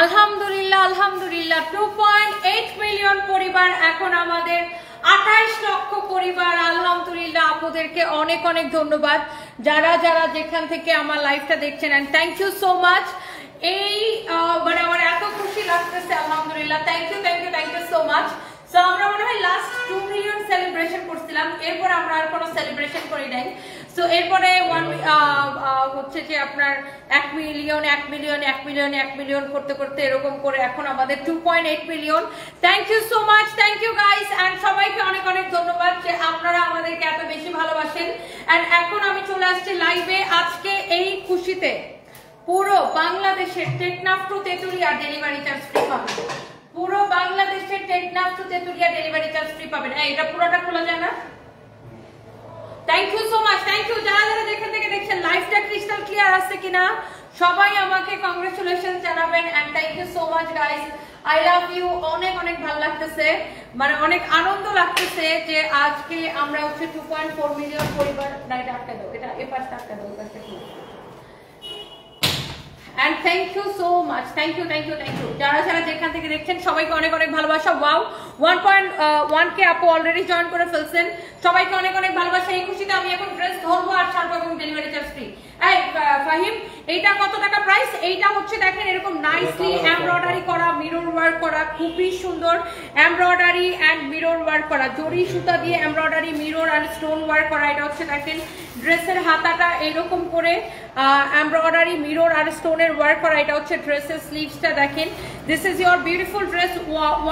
আলহামদুলিল্লাহ আলহামদুলিল্লাহ 2.8 মিলিয়ন পরিবার, এখন আমাদের 28 লক্ষ পরিবার। আলহামদুলিল্লাহ, আপুদেরকে অনেক অনেক ধন্যবাদ যারা যারা যেখান থেকে আমার লাইভটা দেখছেন, and thank you so much. এই মানে আমার এত খুশি লাগতেছে, আলহামদুলিল্লাহ, thank you thank you thank you so much. So আমরা মনে হয় লাস্ট 2 মিলিয়ন সেলিব্রেশন করছিলাম, এরপর আমরা আর কোনো সেলিব্রেশন করি নাই। সো এরপরে হচ্ছে যে আপনার 1 মিলিয়ন 1 মিলিয়ন 1 মিলিয়ন 1 মিলিয়ন করতে করতে এরকম করে এখন আমাদের 2.8 million. Thank you so much, thank you guys, and সবাইকে অনেক অনেক ধন্যবাদ যে আপনারা আমাদেরকে এত বেশি ভালোবাসেন। এন্ড এখন আমি চলে আসছি লাইভে। আজকে এই খুশিতে পুরো বাংলাদেশের Teknaf to Tetulia delivery charge free পাবেন। পুরো বাংলাদেশের Teknaf to Tetulia delivery charge free পাবেন। এটা পুরোটা খোলা যায় না? Thank you so much, thank you. যারা যারা যেখান থেকে দেখছেন লাইভটা ক্রিস্টাল ক্লিয়ার আছে কিনা সবাই আমাকে কংগ্রেচুলেশন জানাবেন, and thank you so much guys, I love you. অনেক অনেক ভালো লাগতেছে, মানে অনেক আনন্দ লাগতেছে যে আজকে আমরা হচ্ছে 2.4 মিলিয়ন পরিবার। না, এটা আটকা দাও, এটা এই পাশটা আটকা দাও, এই পাশটা কি। And thank you so much, thank you thank you thank you। যারা যারা যেখান থেকে দেখছেন সবাইকে অনেক অনেক ভালোবাসা। ওয়াও, 1.1 কে আপু অলরেডি জয়েন করে ফেলছেন, সবাইকে অনেক অনেক ভালোবাসা। এই খুশিতে আমি এখন ড্রেস ধরবো আর ছাড়বো এবং ডেলিভারি চার্জ ফ্রি। এই ফাহিম, এইটা কত টাকা প্রাইস? এইটা হচ্ছে দেখেন এরকম নাইসলি এমব্রয়ডারি করা, মিরর ওয়ার্ক করা, খুবই সুন্দর এমব্রয়ডারি এন্ড মিরর ওয়ার্ক করা, জরি সুতা দিয়ে এমব্রয়ডারি, মিরর আর স্টোন ওয়ার্ক করা। এটা হচ্ছে দেখেন ড্রেসের হাতাটা এরকম করে এমব্রয়ডারি, মিরর আর স্টোনের ওয়ার্ক করা। এটা হচ্ছে ড্রেসের স্লিভসটা দেখেন। This is your beautiful dress.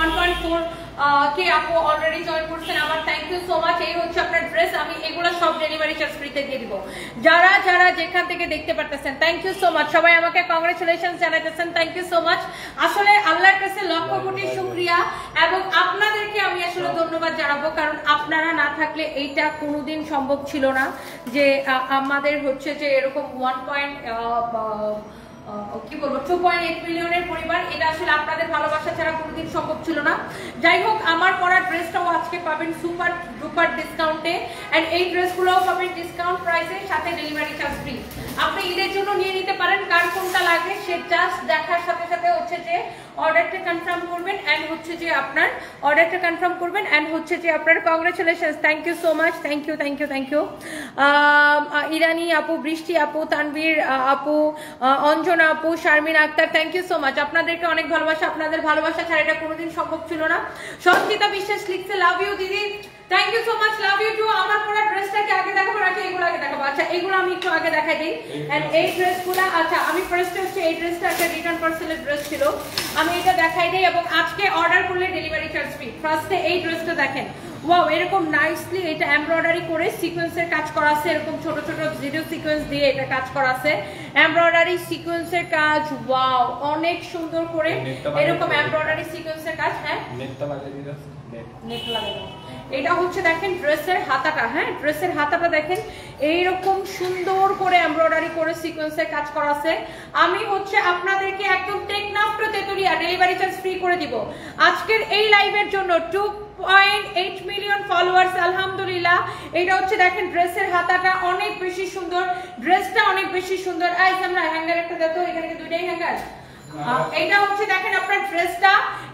1.4 কে আপু অলরেডি জয়েন করছেন, আমার থ্যাংক ইউ সো মাচ। এই হচ্ছে আপনার ড্রেস, আমি এগুলো সব ডেলিভারি চার্জ ফ্রিতে দিয়ে দিব। যারা যারা যেখান থেকে দেখতে পারতেছেন থ্যাংক ইউ সো মাচ, সবাই আমাকে কংগ্রেচুলেশন জানাইতেছেন, থ্যাংক ইউ সো মাচ। আসলে আল্লাহর কাছে লক্ষ কোটি শুকরিয়া, এবং আপনাদেরকে আমি আসলে ধন্যবাদ জানাবো, কারণ আপনারা না থাকলে এইটা কোনোদিন সম্ভব ছিল না যে আমাদের হচ্ছে যে এরকম 2.8 মিলিয়নের পরিবার। এটা আসলে আপনাদের ভালোবাসা ছাড়া কোনোদিন সম্ভব ছিল না। যাই হোক, আমার পরা ড্রেসটাও আজকে পাবেন সুপার ডুপার ডিসকাউন্টে, এন্ড এই ড্রেসগুলোও পাবেন ডিসকাউন্ট প্রাইসে, সাথে ডেলিভারি চার্জ ফ্রি। আপনি ঈদের জন্য নিয়ে নিতে পারেন, কার কোনটা লাগে সে জাস্ট দেখার সাথে সাথে হচ্ছে যে অর্ডারটা কনফার্ম করবেন, এন্ড হচ্ছে যে আপনার অর্ডারটা কনফার্ম করবেন, এন্ড হচ্ছে যে আপনার congratulations, thank you so much, thank you thank you thank you. Irani আপু, বৃষ্টি আপু, তানভীর আপু, অঞ্জনা আপু, Sharmin Akter, thank you so much. আপনাদেরকে অনেক ভালোবাসা, আপনাদের ভালোবাসা ছাড়া এটা কোনোদিন সম্ভব ছিল না। সঞ্চিতা বিশ্বাস লিখছে লাভ ইউ দিদি, thank you so much, love you too. আমার পুরো ড্রেসটাকে আগে দেখাবো নাকি এগুলো আগে দেখাবো? আচ্ছা, এগুলো আমি একটু আগে দেখাই দিই। এন্ড এই ড্রেসগুলো, আচ্ছা আমি ফার্স্ট হচ্ছে এই ড্রেসটা একটা রিটার্ন পার্সেলের ড্রেস ছিল, আমি এটা দেখাই দিই, এবং আজকে অর্ডার করলে ডেলিভারি চার্জ ফ্রি। ফার্স্টে এই ড্রেসটা দেখেন, ওয়াও, এরকম নাইসলি এটা এমব্রয়ডারি করে সিকোয়েন্সের কাজ করা আছে, এরকম ছোট ছোট জিরো সিকোয়েন্স দিয়ে এটা কাজ করা আছে, এমব্রয়ডারি সিকোয়েন্সের কাজ। ওয়াও, অনেক সুন্দর করে এরকম এমব্রয়ডারি সিকোয়েন্সের কাজ। হ্যাঁ, নেট লাগানো। এটা হচ্ছে দেখেন ড্রেসের হাতাটা, হ্যাঁ ড্রেসের হাতাটা দেখেন এইরকম সুন্দর করে এমব্রয়ডারি করে সিকোয়েন্সের কাজ করা আছে। আমি হচ্ছে আপনাদেরকে একদম Teknaf to Tetulia delivery charge free করে দিব আজকের এই লাইভের জন্য। 2.8 মিলিয়ন ফলোয়ার্স, আলহামদুলিল্লাহ। এটা হচ্ছে দেখেন ড্রেসের হাতাটা অনেক বেশি সুন্দর, ড্রেসটা অনেক বেশি সুন্দর। আমরা হ্যাঙ্গার একটা দেখো, এখানে দুইটাই হ্যাঙ্গার। এটা হচ্ছে দেখেন আপনার ড্রেসটা,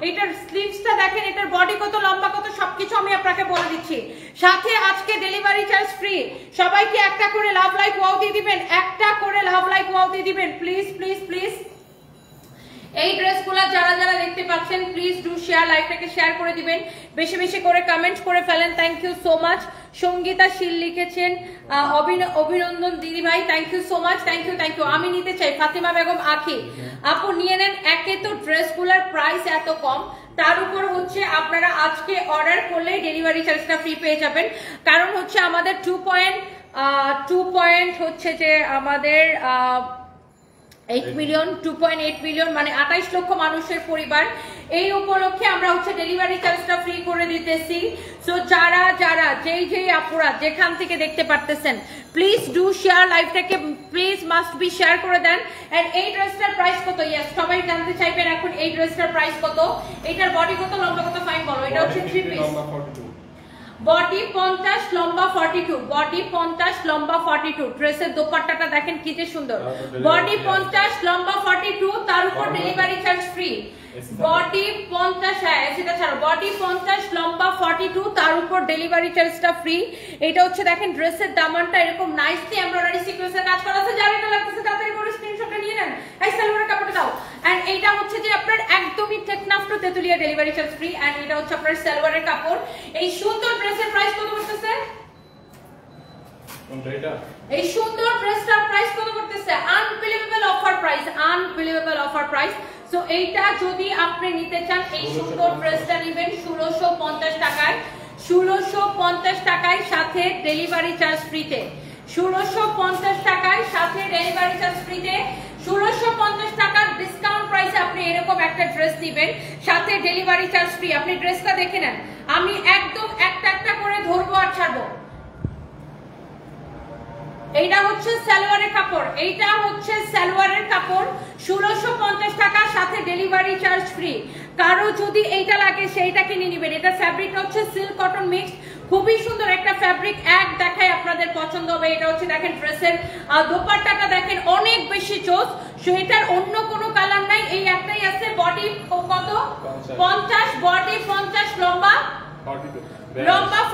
এটার স্লিভসটা দেখেন, এটার বডি কত, লম্বা কত, সবকিছু আমি আপনাকে বলে দিচ্ছি। সাথে আজকে ডেলিভারি চার্জ ফ্রি। সবাইকে একটা করে লাভ লাইক ওয়াও দিয়ে দিবেন, একটা করে লাভ লাইক ওয়াও দিয়ে দিবেন, প্লিজ প্লিজ প্লিজ। এই ড্রেসগুলো যারা যারা দেখতে পাচ্ছেন প্লিজ ডু শেয়ার, লাইভটাকে শেয়ার করে দিবেন, বেশি বেশি করে কমেন্ট করে ফেলেন। Thank you so much. Sangita Shil লিখেছেন, অভিনন্দন দিদি ভাই, thank you so much, thank you thank you. আমি নিতে চাই, ফাতিমা বেগম আখি আপু নিয়ে নেন। একে তো ড্রেসগুলোর প্রাইস এত কম, তার উপর হচ্ছে আপনারা আজকে অর্ডার করলে ডেলিভারি চার্জটা ফ্রি পেয়ে যাবেন, কারণ হচ্ছে আমাদের 2.8 হচ্ছে যে আমাদের 8 মিলিয়ন, 2.8 মিলিয়ন মানে 28 লক্ষ মানুষের পরিবার। এই উপলক্ষে আমরা হচ্ছে ডেলিভারি চার্জটা ফ্রি করে দিতেছি। সো যারা যারা যেই আপুরা যেখান থেকে দেখতে পারতেছেন প্লিজ ডু শেয়ার, লাইভটাকে প্লিজ মাস্ট বি শেয়ার করে দেন। এন্ড এই ড্রেসটার প্রাইস কত? ইয়েস, সবাই জানতে চাইবেন এখন এই ড্রেসটার প্রাইস কত, এটার বডি কত, লম্বা কত, ফাইন বলো। এটা হচ্ছে 3 পিস, বডি 50, লম্বা 42, বডি 50, লম্বা 42। ড্রেসের দোপাট্টাটা দেখেন কি যে সুন্দর, বডি 50, লম্বা 42, তার উপর ডেলিভারি চার্জ ফ্রি। বডি 50, হ্যাঁ সেটা ছাড়ো, বডি 50, লম্বা 42, তার উপর ডেলিভারি চার্জটা ফ্রি। এটা হচ্ছে দেখেন ড্রেসের দামানটা এরকম নাইসলি এমব্রয়ডারি সিকোয়েন্সের কাজ করা আছে। যার এটা লাগতেছে তাড়াতাড়ি করে স্ক্রিনশটটা নিয়ে নেন। এই সালোয়ারের কাপড়টা দাও। এন্ড এটা হচ্ছে যে আপনার একদমই Teknaf to Tetulia delivery charge free. And এটা হচ্ছে আপনার সালোয়ারের কাপড়। এই সুন্দর ড্রেসের প্রাইস কত পড়তেছে? এই সুন্দর ড্রেসটার প্রাইস কত পড়তেছে? Unbelievable offer price, unbelievable offer price. So এইটা যদি আপনি নিতে চান, এই সুন্দর ড্রেসটা নেবেন 1650 টাকায়, 1650 টাকায় সাথে ডেলিভারি চার্জ ফ্রিতে, 1650 টাকায় সাথে ডেলিভারি চার্জ ফ্রিতে, 1650 টাকার ডিসকাউন্ট প্রাইসে আপনি এরকম একটা ড্রেস নেবেন সাথে ডেলিভারি চার্জ ফ্রি। আপনি ড্রেসটা দেখে নেন, আমি একদম একটা একটা করে ধরবো আর ছাড়বো। এইটা হচ্ছে সালোয়ারের কাপড়, এইটা হচ্ছে সালোয়ারের কাপড়, 1650 টাকা সাথে ডেলিভারি চার্জ ফ্রি। কারো যদি এইটা লাগে সেইটা কিনে নেবেন। এটা ফ্যাব্রিকটা হচ্ছে সিল্ক কটন মিক্স, খুবই সুন্দর একটা ফ্যাব্রিক, এক দেখায় আপনাদের পছন্দ হবে। এটা হচ্ছে দেখেন ড্রেসের দোপাট্টাটা দেখেন অনেক বেশি চোস। সেটার অন্য কোনো কালার নাই, এই একটাই আছে। বডি কত? 50, বডি 50, লম্বা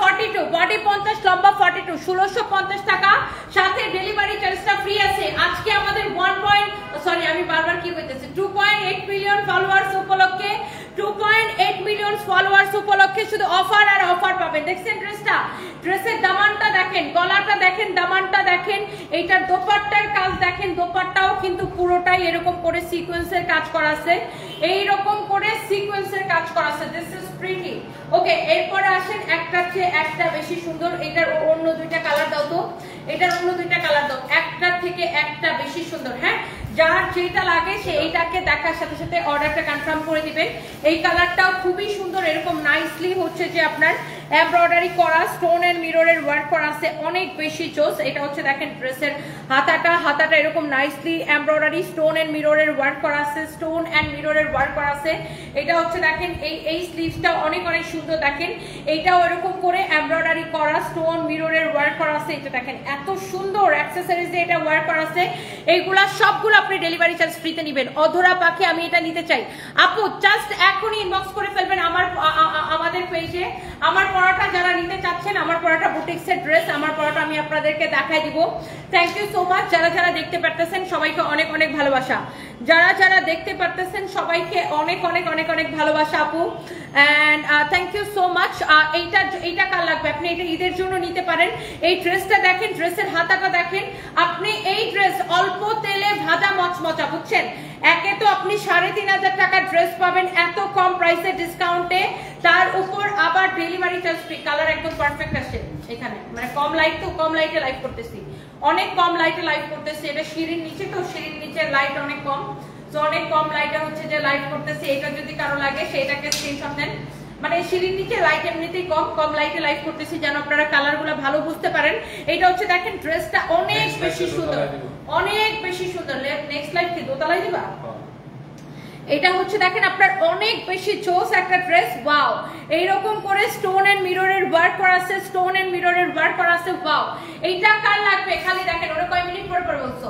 42, বডি 50, লম্বা 42, 1650 টাকা সাথে ডেলিভারি চার্জটা ফ্রি আছে। আজকে আমাদের 2.8 মিলিয়ন ফলোয়ার্স উপলক্ষে, 2.8 মিলিয়ন ফলোয়ার্স উপলক্ষে শুধু অফার আর অফার পাবেন। দেখছেন ড্রেসটা, ড্রেসের দামানটা দেখেন, গলাটা দেখেন, দামানটা দেখেন, এইটার দোপাট্টার কাজ দেখেন, দোপাট্টাও কিন্তু পুরোটাই এরকম করে সিকোয়েন্সের কাজ করা আছে, এইরকম করে সিকোয়েন্সের কাজ করা আছে। This is pretty. ওকে, এরপরে আসেন একটার চেয়ে একটা বেশি সুন্দর। এটার অন্য দুইটা কালার দাও তো, এটার অন্য দুইটা কালার দাও, একটার থেকে একটা বেশি সুন্দর। হ্যাঁ, যার যেটা লাগে সে এইটাকে দেখার সাথে সাথে অর্ডারটা কনফার্ম করে দিবেন। এই কালারটাও খুবই সুন্দর, এরকম নাইসলি হচ্ছে যে আপনার এমব্রয়ডারি করা, স্টোন এন্ড মিররের ওয়ার্ক করা আছে, অনেক বেশি চোস। এটা হচ্ছে দেখেন ড্রেসের হাতাটা এরকম নাইসলি এমব্রয়ডারি, স্টোন এন্ড মিররের ওয়ার্ক করা আছে, স্টোন এন্ড মিররের ওয়ার্ক করা আছে। এটা হচ্ছে দেখেন এই স্লিভসটা অনেক অনেক সুন্দর, দেখেন এইটাও এরকম করে এমব্রয়ডারি করা, স্টোন মিররের ওয়ার্ক করা আছে। এটা দেখেন এত সুন্দর অ্যাকসেসরিজ দিয়ে এটা ওয়ার্ক করা আছে। এইগুলা সবগুলো আপনি ডেলিভারি চার্জ ফ্রিতে নেবেন। অধরা পাখি আমি এটা নিতে চাই, আপু জাস্ট এখনই ইনবক্স করে ফেলবেন আমাদের পেজে। আমার পরাটা যারা নিতে চাচ্ছেন, আমার পরাটা বুটিক্সের ড্রেস, আমার পরাটা আমি আপনাদেরকে দেখাই দিব। Thank you so much. যারা যারা দেখতে পারতেছেন সবাইকে অনেক অনেক ভালোবাসা, যারা যারা দেখতে পারতেছেন সবাইকে অনেক অনেক অনেক অনেক ভালোবাসা আপু। And thank you so much. এইটা কার লাগবে আপনি এটা ঈদের জন্য নিতে পারেন। এই ড্রেসটা দেখেন, ড্রেসের হাতাটা দেখেন, আপনি এই ড্রেস অল্প তেলে ভাজা মচমচা, বুঝছেন? একে তো আপনি 3500 টাকার ড্রেস পাবেন এত কম প্রাইসে ডিসকাউন্টে, তার উপর আবার ডেলিভারি চার্জ ফ্রি। কালার একদম পারফেক্ট আসে এখানে, মানে কম লাইট তো, কম লাইটে লাইভ করতেছি, অনেক কম লাইটে লাইভ করতেছি। এটা সিঁড়ির নিচে তো, সিঁড়ির নিচে লাইট অনেক কম, তো অনেক কম লাইটে হচ্ছে যে লাইভ করতেছি। এটা যদি কারো লাগে সেইটাকে স্ক্রিনশট নেন। মানে সিঁড়ির নিচে লাইট এমনিতেই কম লাইটে লাইভ করতেছি যেন আপনারা কালারগুলো ভালো বুঝতে পারেন। এটা হচ্ছে দেখেন ড্রেসটা অনেক বেশি সুন্দর, অনেক বেশি সুন্দর। নেক্সট লাইভ কি দোতলায় দিবা? এটা হচ্ছে দেখেন আপনার অনেক বেশি চোস একটা ড্রেস। ওয়াও, এইরকম করে স্টোন এন্ড মিররের ওয়ার্ক করা আছে, স্টোন এন্ড মিররের ওয়ার্ক করা আছে। ওয়াও, এইটা কার লাগবে খালি দেখেন, ওরা কয় মিনিট পরে পরে বলছো,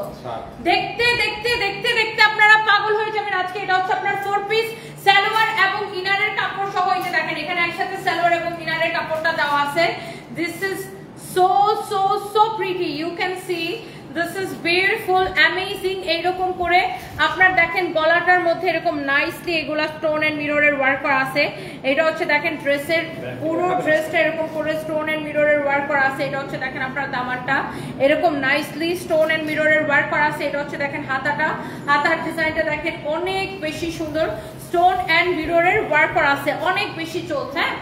দেখতে দেখতে দেখতে দেখতে আপনারা পাগল হয়ে যাবেন। আজকে এটা হচ্ছে আপনার 4 পিস সালোয়ার এবং ইনারের কাপড় সহ। এই যে দেখেন এখানে একসাথে সালোয়ার এবং ইনারের কাপড়টা দেওয়া আছে। This is so so so pretty, you can see this is beautiful, amazing। এইরকম করে আপনার দেখেন গলাটার মধ্যে এরকম নাইসলি এগুলা স্টোন এন্ড মিররের ওয়ার্ক করা আছে। এটা হচ্ছে দেখেন ড্রেসের পুরো ড্রেসটা এরকম করে স্টোন এন্ড মিররের ওয়ার্ক করা আছে। এটা হচ্ছে দেখেন আপনার দামানটা এরকম নাইসলি স্টোন এন্ড মিররের ওয়ার্ক করা আছে। এটা হচ্ছে দেখেন হাতার ডিজাইনটা দেখেন অনেক বেশি সুন্দর, স্টোন এন্ড মিররের ওয়ার্ক করা আছে, অনেক বেশি চোখ। হ্যাঁ,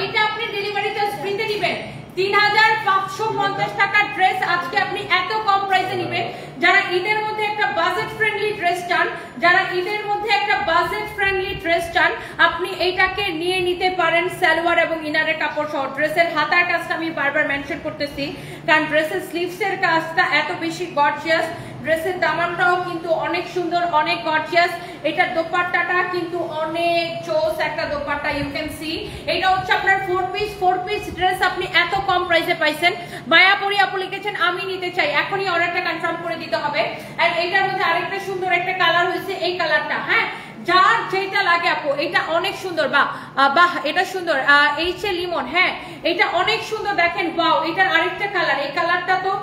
এইটা আপনি ডেলিভারি চার্জ ফ্রিতে দিবেন। 3550 টাকার ড্রেস আজকে আপনি এত কম প্রাইসে নেবেন। যারা ঈদের মধ্যে একটা বাজেট ফ্রেন্ডলি ড্রেস চান, যারা ঈদের মধ্যে একটা বাজেট ফ্রেন্ডলি ড্রেস চান, আপনি এইটাকে নিয়ে নিতে পারেন সালোয়ার এবং ইনারের কাপড় সহ। ড্রেসের হাতার কাজটা আমি বারবার মেনশন করতেছি কারণ ড্রেসের স্লিভসের কাজটা এত বেশি গর্জিয়াস। ড্রেসের দামানটাও কিন্তু অনেক সুন্দর, অনেক গর্জিয়াস। এটার দোপাট্টাটা কিন্তু অনেক চোস একটা দোপাট্টা, ইউ ক্যান সি। এটা হচ্ছে আপনার 4 পিস ড্রেস আপনি এত কম প্রাইসে পাইছেন। মায়াপুরি আপু লিখেছেন আমি নিতে চাই, এখনই অর্ডারটা কনফার্ম করে দিতে হবে। আর এটার মধ্যে আরেকটা সুন্দর একটা কালার হয়েছে, এই কালারটা। হ্যাঁ, যার যেটা লাগে আপু, এটা অনেক সুন্দর। বাহ এটা সুন্দর, এইচে লিমন, হ্যাঁ এটা অনেক সুন্দর। দেখেন ওয়াও, এটার আরেকটা কালার, এই কালারটা তো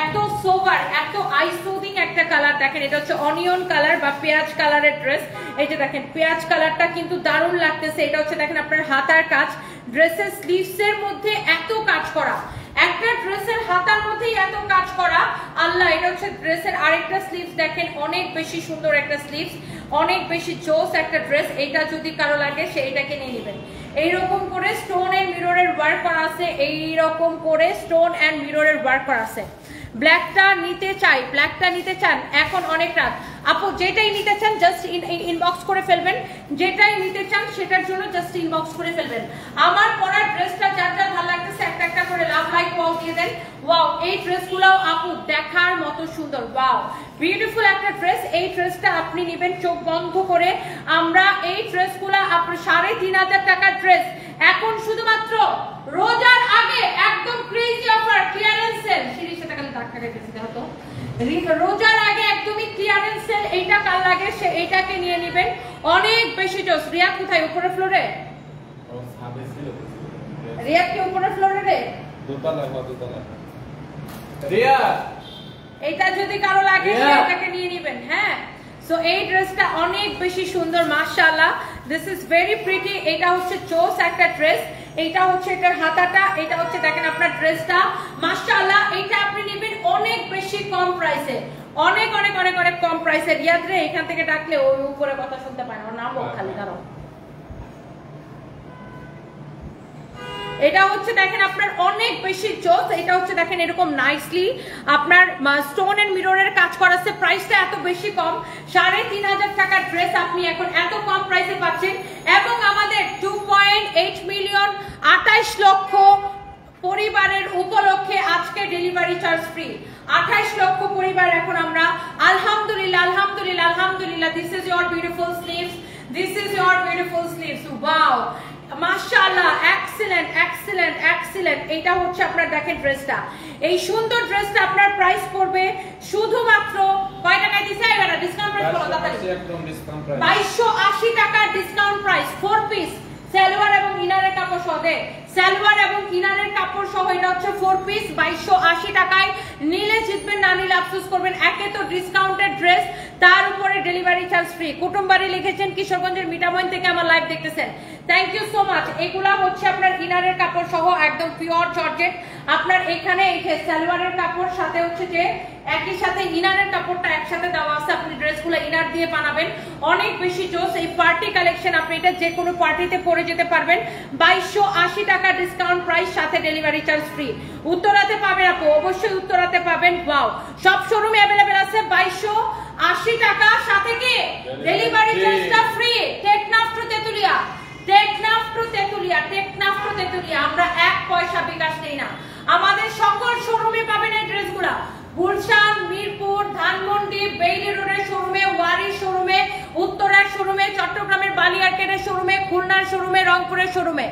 এত সোভার, এত আই সুদিং একটা কালার। দেখেন এটা হচ্ছে অনিয়ন কালার বা পেঁয়াজ কালারের ড্রেস। এই যে দেখেন পেঁয়াজ কালারটা কিন্তু দারুণ লাগতেছে। এটা হচ্ছে দেখেন আপনার হাতার কাজ, ড্রেসের স্লিভস এর মধ্যে এত কাজ করা, একটা ড্রেসের হাতার মধ্যেই এত কাজ করা, আল্লাহ। এটা হচ্ছে ড্রেসের আরেকটা স্লিভস, দেখেন অনেক বেশি সুন্দর একটা স্লিভস, অনেক বেশি জোস একটা ড্রেস। এইটা যদি কারো লাগে সে এটাকে নিয়ে নেবেন। এইরকম করে স্টোন এন্ড মিররের ওয়ার্ক করা আছে, এইরকম করে স্টোন এন্ড মিররের ওয়ার্ক করা আছে। ব্ল্যাকটা নিতে চাই, ব্ল্যাকটা নিতে চান, এখন অনেক রাত আপু, যেটাই নিতে চান জাস্ট ইনবক্স করে ফেলবেন, যেটাই নিতে চান সেটার জন্য জাস্ট ইনবক্স করে ফেলবেন। আমার পরা ড্রেসটা যার যার ভালো লাগতেছে একটা একটা করে লাভ লাইক ওয়াও দিয়ে দেন। ওয়াও, এই ড্রেসগুলো আপু দেখার মতো সুন্দর, ওয়াও বিউটিফুল একটা ড্রেস। এই ড্রেসটা আপনি নেবেন চোখ বন্ধ করে। আমরা এই ড্রেসগুলো আপনার 3500 টাকার ড্রেস এখন শুধুমাত্র রোজার আগে একদম ক্রেজি অফার, ক্লিয়ারেন্স সেল। 30 টাকা দাগ টাকাইতেছি দেখো, রোজার আগে একদমই ক্লিয়ারেন্স সেল। এইটা কাল লাগে সে এইটাকে নিয়ে নেবেন, অনেক বেশি জোস। রিয়া কোথায়? উপরে ফ্লোরে? রিয়া কি উপরে ফ্লোরে রে? দোতলা রিয়া, এটা যদি কারো লাগে সেটাকে নিয়ে নেবেন। হ্যাঁ, সো এই ড্রেসটা অনেক বেশি সুন্দর মাশাআল্লাহ, দিস ইজ ভেরি প্রিটি। এটা হচ্ছে জোস একটা ড্রেস, এইটা হচ্ছে এটার হাতাটা, এটা হচ্ছে দেখেন আপনার ড্রেসটা মাশাআল্লাহ। এইটা আপনি নেবেন অনেক বেশি কম প্রাইসে, অনেক অনেক অনেক অনেক কম প্রাইসে। রিয়াদ রে এখান থেকে ডাকলে ওই উপরে কথা শুনতে পায় না, ওর নাম খালি দাঁড়াও। এটা হচ্ছে দেখেন আপনার অনেক বেশি জোস। এটা হচ্ছে দেখেন এরকম নাইসলি আপনার স্টোন এন্ড মিররের কাজ করা আছে। প্রাইসটা এত বেশি কম, 3500 টাকার ড্রেস আপনি এখন এত কম প্রাইসে পাচ্ছেন। এবং আমাদের 2.8 মিলিয়ন 28 লক্ষ পরিবারের উপলক্ষে আজকে ডেলিভারি চার্জ ফ্রি। 28 লক্ষ পরিবার এখন আমরা আলহামদুলিল্লাহ আলহামদুলিল্লাহ আলহামদুলিল্লাহ। This is your beautiful sleeves, this is your beautiful sleeves. Wow মাশাআল্লাহ, এক্সিলেন্ট এক্সিলেন্ট এক্সিলেন্ট। এটা হচ্ছে আপনার দেখেন ড্রেসটা, এই সুন্দর ড্রেসটা আপনার প্রাইস পড়বে শুধুমাত্র কয় টাকায় দিছে? এবারে ডিসকাউন্ট প্রাইস বলো তাড়াতাড়ি। একদম ডিসকাউন্ট প্রাইস 2280 টাকা ডিসকাউন্ট প্রাইস। 4 পিস সালোয়ার এবং ইনারের কাপড় সহ, সালোয়ার এবং ইনারের কাপড় সহ এটা হচ্ছে 4 পিস 2280 টাকায়। নিলে জিতবেন, না নিলে আফসোস করবেন। একে তো ডিসকাউন্টেড ড্রেস, তার উপরে ডেলিভারি চার্জ ফ্রি। কুটুমবাড়ি লিখেছেন কিশোরগঞ্জের মিঠামইন থেকে আমার লাইভ দেখতেছেন, থ্যাংক ইউ সো মাচ। এগুলা হচ্ছে আপনার ইনারের কাপড় সহ একদম পিওর জর্জেট। আপনার এখানে এই সালোয়ারের কাপড় সাথে হচ্ছে যে একই সাথে ইনারের কাপড়টা একসাথে দেওয়া আছে। আপনি ড্রেসগুলো ইনার দিয়ে বানাবেন, অনেক বেশি জোস। এই পার্টি কালেকশন, আপনি এটা যে কোনো পার্টিতে পরে যেতে পারবেন। 2280 টাকা ডিসকাউন্ট প্রাইস, সাথে ডেলিভারি চার্জ ফ্রি। উত্তরাতে পাবেন আপু, অবশ্যই উত্তরাতে পাবেন। ওয়াও, সব শোরুমে अवेलेबल আছে 2280 টাকা, সাথে কি ডেলিভারি চার্জটা free. Teknaf to Tetulia, Teknaf to Tetulia, Teknaf to Tetulia. আমরা 1 পয়সা বিকাশ দেই না। আমাদের সকল শোরুমে পাবেন এই ড্রেসগুলা, গুলশান, মিরপুর, ধানমন্ডি, বেইলি রোডের শোরুমে, ওয়ারি শোরুমে, উত্তরার শোরুমে, চট্টগ্রামের বালিয়ারকেটের শোরুমে, খুলনার শোরুমে, রংপুরের শোরুমে।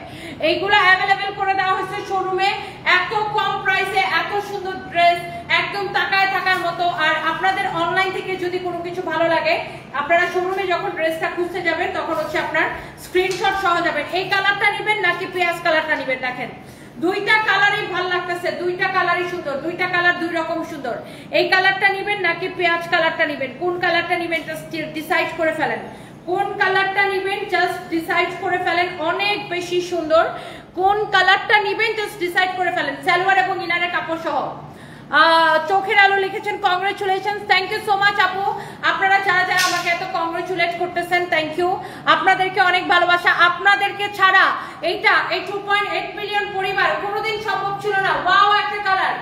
এইগুলা অ্যাভেলেবেল করে দেওয়া হয়েছে শোরুমে, এত কম প্রাইসে এত সুন্দর ড্রেস, একদম তাকায় থাকার মতো। আর আপনাদের অনলাইন থেকে যদি কোনো কিছু ভালো লাগে, আপনারা শোরুমে যখন ড্রেসটা খুঁজতে যাবেন তখন হচ্ছে আপনার স্ক্রিনশট সহ যাবেন। এই কালারটা নেবেন নাকি পেঁয়াজ কালারটা নেবেন? দেখেন দুইটা কালারই ভালো লাগতেছে, দুইটা কালারই সুন্দর, দুইটা কালার দুই রকম সুন্দর। এই কালারটা নেবেন নাকি পেঁয়াজ কালারটা নেবেন? কোন কালারটা নেবেন জাস্ট ডিসাইড করে ফেলেন, কোন কালারটা নেবেন জাস্ট ডিসাইড করে ফেলেন। অনেক বেশি সুন্দর, কোন কালারটা নেবেন জাস্ট ডিসাইড করে ফেলেন। সালোয়ার এবং ইনারের কাপড় সহ। চোখের আলো লিখেছেন congratulation, thank you so much আপু। আপনারা যারা যারা আমাকে এত কংগ্রেচুলেট করতেছেন, থ্যাংক ইউ, আপনাদেরকে অনেক ভালোবাসা। আপনাদেরকে ছাড়া এইটা এই 2.8 মিলিয়ন পরিবার কোনোদিন সম্ভব ছিল না। ওয়াও একটা কালার।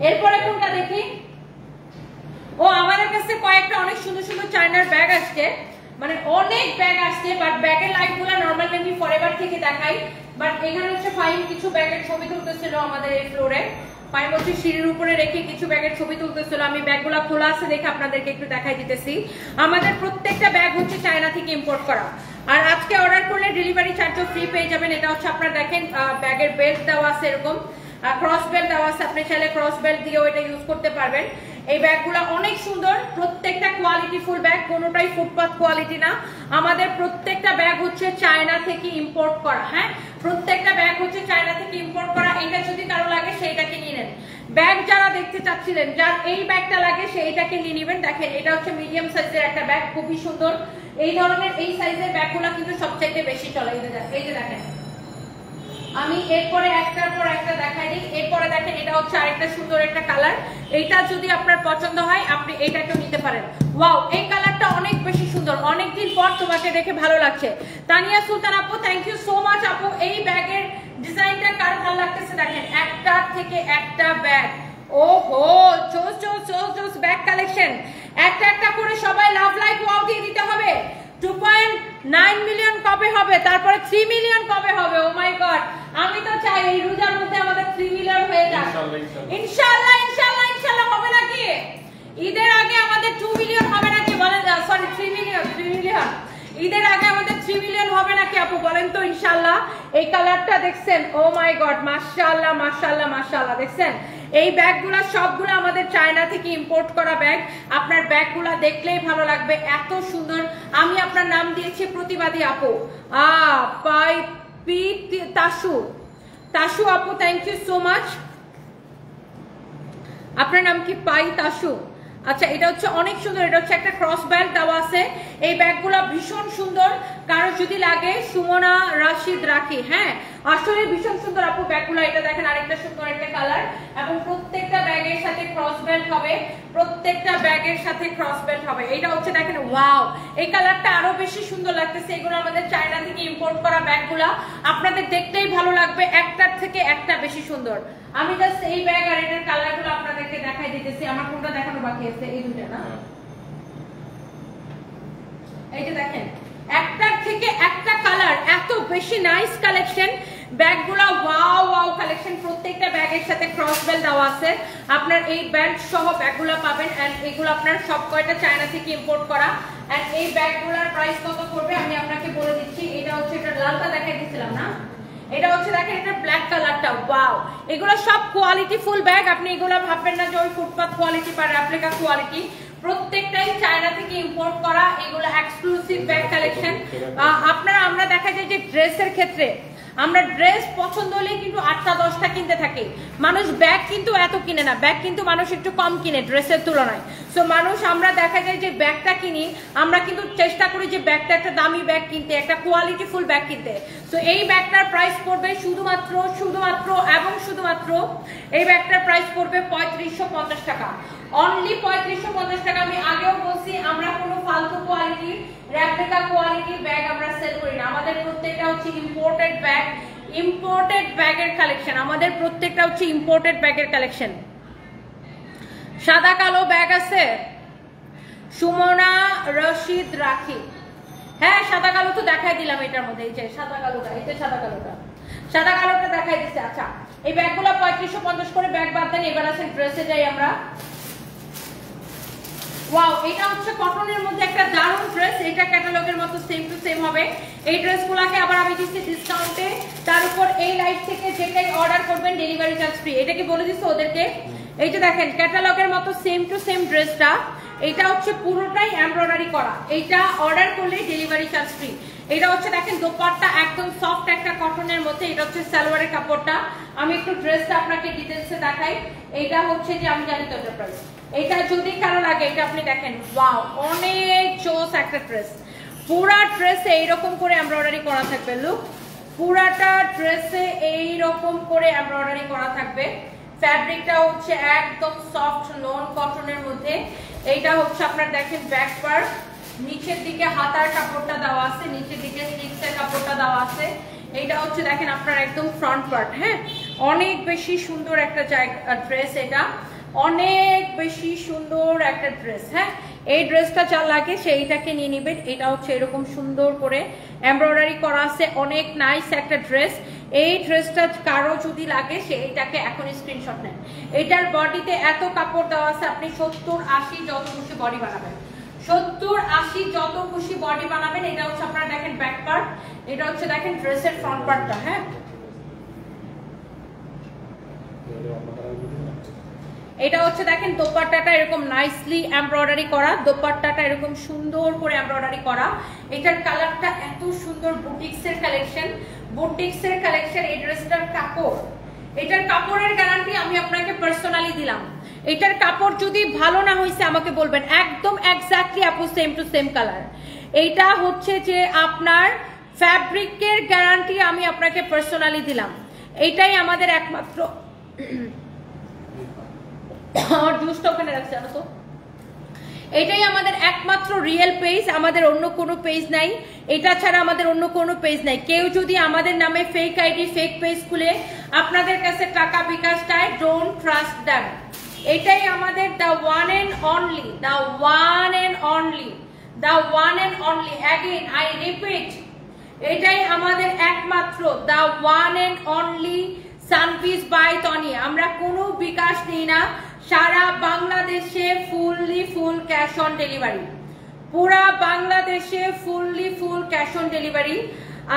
এরপরে কোনটা দেখি? ও আমাদের কাছে কয়েকটা অনেক সুন্দর সুন্দর চায়নার ব্যাগ আসছে, মানে অনেক ব্যাগ আসছে, বাট ব্যাগের লাইনগুলো নরমালি আমি ফরএভার থেকে দেখাই। বাট এখানে হচ্ছে ফাইন কিছু ব্যাগের ছবি তুলতেছিল আমাদের এই ফ্লোরে, ফাইন হচ্ছে সিঁড়ির উপরে রেখে কিছু ব্যাগের ছবি তুলতেছিল। আমি ব্যাগগুলো খোলা আছে দেখে আপনাদেরকে একটু দেখাই দিতেছি। আমাদের প্রত্যেকটা ব্যাগ হচ্ছে চায়না থেকে ইম্পোর্ট করা। আর আজকে অর্ডার করলে ডেলিভারি চার্জও ফ্রি পেয়ে যাবেন। এটা হচ্ছে আপনার দেখেন ব্যাগের বেল্ট দেওয়া আছে, এরকম ক্রস বেল্ট দেওয়া আছে, আপনি চাইলে ক্রস বেল্ট দিয়েও এটা ইউজ করতে পারবেন। এই ব্যাগগুলো অনেক সুন্দর, প্রত্যেকটা কোয়ালিটি ফুল ব্যাগ, কোনোটাই ফুটপাথ কোয়ালিটি না। আমাদের প্রত্যেকটা ব্যাগ হচ্ছে চায়না থেকে ইম্পোর্ট করা। হ্যাঁ, প্রত্যেকটা ব্যাগ হচ্ছে চায়না থেকে ইম্পোর্ট করা। এটা যদি কারো লাগে সেইটাকে নিয়ে নেন। ব্যাগ যারা দেখতে চাচ্ছিলেন, যার এই ব্যাগটা লাগে সেইটাকে নিয়ে নেবেন। দেখেন এটা হচ্ছে মিডিয়াম সাইজের একটা ব্যাগ, খুবই সুন্দর। এই ধরনের এই সাইজের ব্যাগগুলো কিন্তু সবচাইতে বেশি চলে। এই যে দেখেন, আমি এরপরে একটার পর একটা দেখাই দিই। এরপরে দেখেন এটা হচ্ছে আরেকটা সুন্দর একটা কালার। এইটা যদি আপনার পছন্দ হয় আপনি এইটাকেও নিতে পারেন। ওয়াও, এই কালারটা অনেক বেশি সুন্দর, অনেকদিন পর তোমাকে দেখে ভালো লাগছে। তানিয়া সুলতান আপু, থ্যাংক ইউ সো মাচ আপু। এই ব্যাগের ডিজাইনটা কার ভালো লাগতেছে দেখেন, একটা থেকে একটা ব্যাগ। ওহো, চোস চোস চোস চোস ব্যাগ কালেকশন। একটা একটা করে সবাই লাভ লাইক ওয়াও দিয়ে দিতে হবে। 2.9 মিলিয়ন কবে হবে, তারপরে 3 মিলিয়ন কবে হবে? ও মাই গড, আমি তো চাই এই রোজার মধ্যে আমাদের 3 মিলিয়ন হয়ে যাক। ইনশাআল্লাহ ইনশাআল্লাহ ইনশাআল্লাহ হবে নাকি? ঈদের আগে আমাদের 2 মিলিয়ন হবে নাকি বলেন? Sorry 3 million. ঈদের আগে আমাদের 3 মিলিয়ন হবে নাকি আপু বলেন তো ইনশাআল্লাহ। এই কালারটা দেখছেন? ও মাই গড, মাশাআল্লাহ মাশাআল্লাহ মাশাআল্লাহ। দেখছেন এই ব্যাগগুলো সবগুলো আমাদের চায়না থেকে ইম্পোর্ট করা ব্যাগ। আপনার ব্যাগগুলো দেখলেই ভালো লাগবে, এত সুন্দর। আমি আপনার নাম দিয়েছি প্রতিবাদী আপু, তাসু আপু, থ্যাংক ইউ সো মাচ। আপনার নাম কি? পাই তাসু। আচ্ছা, এটা হচ্ছে অনেক সুন্দর। এটা হচ্ছে একটা ক্রস বেল্ট দেওয়া আছে। এই ব্যাগগুলো ভীষণ সুন্দর, কারো যদি লাগে সুমনা রাশিদ রাখি। হ্যাঁ, আসলে ভীষণ সুন্দর আপু ব্যাগগুলো। এটা দেখেন আরেকটা সুন্দর একটা কালার, এবং প্রত্যেকটা ব্যাগের সাথে ক্রস বেল্ট হবে। প্রত্যেকটা ব্যাগের সাথে ক্রস বেল্ট হবে। এটা হচ্ছে দেখেন, ওয়াও, এই কালারটা আরো বেশি সুন্দর লাগতেছে। এগুলো আমাদের চায়না থেকে ইম্পোর্ট করা ব্যাগগুলা, আপনাদের দেখতেই ভালো লাগবে, একটার থেকে একটা বেশি সুন্দর। আমি জাস্ট এই ব্যাগ আর এটার কালারগুলো আপনাদেরকে দেখাই দিতেছি। আমার কোনটা দেখানো বাকি আছে? এই দুটো না? এই যে দেখেন, একটার থেকে একটা কালার, এত বেশি নাইস কালেকশন। ব্যাগগুলো ওয়াও ওয়াও কালেকশন। প্রত্যেকটা ব্যাগের সাথে ক্রস বেল্ট দেওয়া আছে। আপনার এই বেল্ট সহ ব্যাগগুলো পাবেন, এন্ড এগুলো আপনার সব কয়টা চায়না থেকে ইম্পোর্ট করা। এন্ড এই ব্যাগগুলোর প্রাইস কত পড়বে আমি আপনাকে বলে দিচ্ছি। এটা হচ্ছে, এটা লালটা দেখাই দিয়েছিলাম না, এটা হচ্ছে দেখেন এটা ব্ল্যাক কালারটা। ওয়াও, এগুলো সব কোয়ালিটি ফুল ব্যাগ। আপনি এগুলো ভাববেন না যে ওই ফুটপাথ কোয়ালিটি বা রেপ্লিকা কোয়ালিটি, প্রত্যেকটাই চায়না থেকে ইম্পোর্ট করা। এগুলো এক্সক্লুসিভ ব্যাগ কালেকশন। আপনারা, আমরা দেখা যায় যে ড্রেসের ক্ষেত্রে আমরা ড্রেস পছন্দ হলেই কিন্তু 8টা 10টা কিনতে থাকি। মানুষ ব্যাগ কিন্তু এত কিনে না, ব্যাগ কিন্তু মানুষ একটু কম কিনে ড্রেসের তুলনায়। সো মানুষ, আমরা দেখা যায় যে ব্যাগটা কিনি, আমরা কিন্তু চেষ্টা করি যে ব্যাগটা একটা দামি ব্যাগ কিনতে, একটা কোয়ালিটি ফুল ব্যাগ কিনতে। সো এই ব্যাগটার প্রাইস পড়বে শুধুমাত্র এই ব্যাগটার প্রাইস পড়বে 3550 টাকা, অনলি 3550 টাকা। আমি আগেও বলছি, আমরা কোনো ফালতু কোয়ালিটি রেপ্লিকা কোয়ালিটির ব্যাগ আমরা সেল করি না। আমাদের প্রত্যেকটা হচ্ছে ইম্পোর্টেড ব্যাগ, ইম্পোর্টেড ব্যাগের কালেকশন। আমাদের প্রত্যেকটা হচ্ছে ইম্পোর্টেড ব্যাগের কালেকশন। সাদা কালো ব্যাগ আছে, সুমনা রশিদ রাখি। হ্যাঁ, সাদা কালো তো দেখাই দিলাম এটার মধ্যে। এই যে সাদা কালোটা, এই যে সাদা কালোটা দেখাই দিচ্ছে। আচ্ছা, এই ব্যাগগুলো 3550 করে। ব্যাগ বাদ দেন, এবার আছে ড্রেসে যাই আমরা। ওয়াও, এটা হচ্ছে কটনের মধ্যে একটা দারুণ ড্রেস। এটা ক্যাটালগের মতো সেম টু সেম হবে। এই ড্রেসগুলোকে আবার আমি দিচ্ছি ডিসকাউন্টে। তার উপর এই লাইভ থেকে যেটাই অর্ডার করবেন ডেলিভারি চার্জ ফ্রি। এটা কি বলে দিচ্ছি ওদেরকে? এই যে দেখেন, ক্যাটালগের মতো সেম টু সেম ড্রেসটা, এটা হচ্ছে পুরোটাই এমব্রয়ডারি করা। এইটা অর্ডার করলে ডেলিভারি চার্জ ফ্রি। এটা হচ্ছে দেখেন দোপাট্টা একদম সফট একটা কটনের মধ্যে। এটা হচ্ছে সালোয়ারের কাপড়টা। আমি একটু ড্রেসটা আপনাকে ডিটেইলসে দেখাই। এটা হচ্ছে যে, আমি জানি তো এটা প্রাইস। এটা যদি কারো লাগে, এটা আপনি দেখেন, ওয়াও, অনেক জোস একটা ড্রেস। পুরা ড্রেসে এইরকম করে এমব্রয়ডারি করা থাকবে। লুক, পুরাটা ড্রেসে এইরকম করে এমব্রয়ডারি করা থাকবে। ফ্যাব্রিকটা হচ্ছে একদম সফট নন কটনের মধ্যে। এইটা হচ্ছে আপনার দেখেন ব্যাক পার্ট, নিচের দিকে হাতার কাপড়টা দেওয়া আছে, নিচের দিকে স্লিভসের কাপড়টা দেওয়া আছে। এইটা হচ্ছে দেখেন আপনার একদম ফ্রন্ট পার্ট। হ্যাঁ, অনেক বেশি সুন্দর একটা ড্রেস, এটা অনেক বেশি সুন্দর একটা ড্রেস। হ্যাঁ, এই ড্রেসটা যা লাগে সেইটাকে নিয়ে নেবেন। এটা হচ্ছে এরকম সুন্দর করে এমব্রয়ডারি করা আছে, অনেক নাইস একটা ড্রেস। এই ড্রেসটা কারো যদি লাগে সেইটাকে এখন স্ক্রিনশট নেন। এটার বডিতে এত কাপড় দেওয়া আছে, আপনি 70-80 যত খুশি বডি বানাবেন, 70-80 যত খুশি বডি বানাবেন। এটা হচ্ছে আপনারা দেখেন ব্যাক পার্ট, এটা হচ্ছে দেখেন ড্রেসের ফ্রন্ট পার্টটা। হ্যাঁ, এটা হচ্ছে দেখেন দোপাট্টাটা এরকম নাইসলি এমব্রয়ডারি করা, দোপাট্টাটা এরকম সুন্দর করে এমব্রয়ডারি করা। এটার কালারটা এত সুন্দর, বুটিক্সের কালেকশন, বুটিক্সের কালেকশন। এই ড্রেসটার কাপড়, এটার কাপড়ের গ্যারান্টি আমি আপনাকে পার্সোনালি দিলাম। এটার কাপড় যদি ভালো না হয়েছে আমাকে বলবেন, একদম এক্স্যাক্টলি আপু সেম টু সেম কালার। এইটা হচ্ছে যে আপনার ফ্যাব্রিকের গ্যারান্টি আমি আপনাকে পার্সোনালি দিলাম। এইটাই আমাদের একমাত্র জুসটা ওখানে রাখছে জানো তো, এটাই আমাদের একমাত্র রিয়েল পেজ, আমাদের অন্য কোনো পেজ নাই। এটা ছাড়া আমাদের অন্য কোনো পেজ নাই। কেউ যদি আমাদের নামে ফেক আইডি ফেক পেজ খুলে আপনাদের কাছে টাকা বিকাশ চায়, ডোন্ট ট্রাস্ট দ্যাম। এটাই আমাদের the one and only, the one and only, the one and only, again I repeat, এটাই আমাদের একমাত্র দ্য ওয়ান এন্ড অনলি সানপিস বাই তনি। আমরা কোনো বিকাশ নিই না, সারা বাংলাদেশে fully full cash on delivery, পুরা বাংলাদেশে fully full cash on delivery.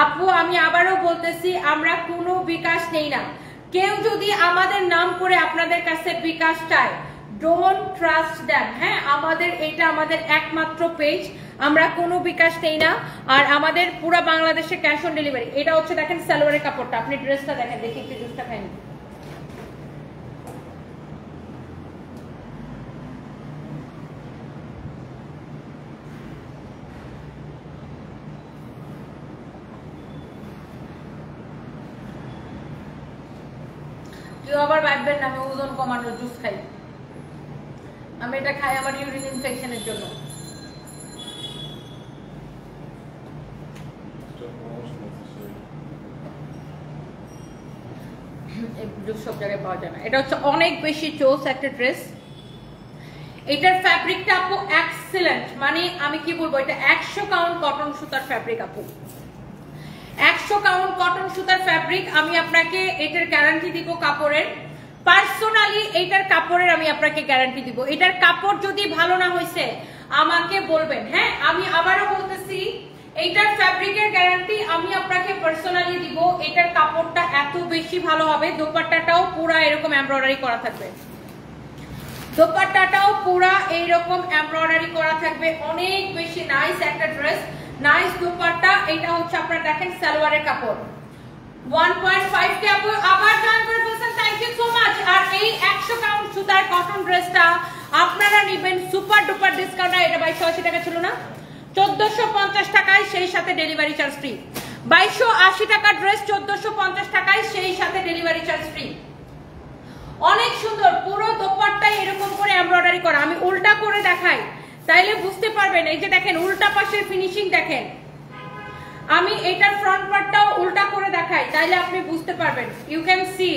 আপু আমি আবারও বলতেছি, আমরা কোনো বিকাশ নেই না। কেউ যদি আমাদের নাম করে আপনাদের কাছে বিকাশ চায়, ডোন্ট ট্রাস্ট দ্যাম। হ্যাঁ, আমাদের এটা আমাদের একমাত্র পেজ, আমরা কোনো বিকাশ নেই না, আর আমাদের পুরা বাংলাদেশে ক্যাশ অন ডেলিভারি। এটা হচ্ছে দেখেন সালোয়ারের কাপড়টা, আপনি ড্রেসটা দেখেন, দেখি একটু ড্রেসটা খাইনি। কেউ আবার ভাববেন না আমি ওজন কমানোর জুস খাই, আমি এটা খাই আমার ইউরিন ইনফেকশনের জন্য। সব জায়গায় পাওয়া যায় না। এটা হচ্ছে অনেক বেশি চোস একটা ড্রেস। এটার ফ্যাব্রিকটা আপু এক্সেলেন্ট, মানে আমি কি বলবো, এটা 100 কাউন্ট কটন সুতার ফ্যাব্রিক আপু, 100 কাউন্ট কটন সুতার ফ্যাব্রিক। আমি আপনাকে এটার গ্যারান্টি দিব কাপড়ের, পার্সোনালি এটার কাপড়ের আমি আপনাকে গ্যারান্টি দিব। এটার কাপড় যদি ভালো না হয়েছে আমাকে বলবেন। হ্যাঁ, আমি আবারও বলতেছি, এইটার ফ্যাব্রিকের গ্যারান্টি আমি আপনাকে পার্সোনালি দিব। এটার কাপড়টা এত বেশি ভালো হবে, দোপাট্টাটাও পুরা এরকম এমব্রয়ডারি করা থাকবে, দোপাট্টাটাও পুরা এইরকম এমব্রয়ডারি করা থাকবে। অনেক বেশি নাইস একটা ড্রেস, নাইস দোপাট্টা। এটা হচ্ছে আপনারা দেখেন সালোয়ারের কাপড় 1.5 কে আপু আবার জয়েন করে ফেলছেন, থ্যাংক ইউ সো মাচ। আর এই 100 কাউন্ট সুতার কটন ড্রেসটা আপনারা নেবেন সুপার ডুপার ডিসকাউন্ট। এটা 2280 টাকা ছিল না, 1450 টাকায়, সেই সাথে ডেলিভারি চার্জ ফ্রি। 2280 টাকার ড্রেস 1450 টাকায়, সেই সাথে ডেলিভারি চার্জ ফ্রি। অনেক সুন্দর, পুরো দোপাট্টায় এরকম করে এমব্রয়ডারি করা। আমি উল্টা করে দেখাই তাইলে বুঝতে পারবেন। এই যে দেখেন উল্টা পাশের ফিনিশিং দেখেন, আমি এটার ফ্রন্ট পার্টটাও উল্টা করে দেখাই তাইলে আপনি বুঝতে পারবেন। ইউ ক্যান সি,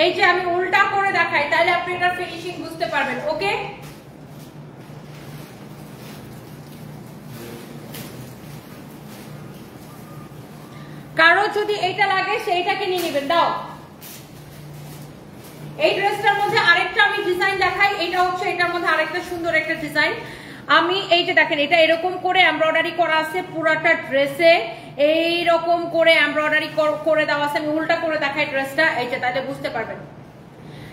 এই যে আমি উল্টা করে দেখাই তাইলে আপনি এটার ফিনিশিং বুঝতে পারবেন। ওকে, কারো যদি এটা লাগে সেইটাকে নিয়ে নেবেন। দাও, এই ড্রেসটার মধ্যে আরেকটা আমি ডিজাইন দেখাই। এটা হচ্ছে এটার মধ্যে আরেকটা সুন্দর একটা ডিজাইন। আমি এই যে দেখেন, এটা এরকম করে এমব্রয়ডারি করা আছে পুরাটা ড্রেসে, এইরকম করে এমব্রয়ডারি করে দেওয়া আছে। আমি উল্টা করে দেখাই ড্রেসটা, এই যে তাহলে বুঝতে পারবেন।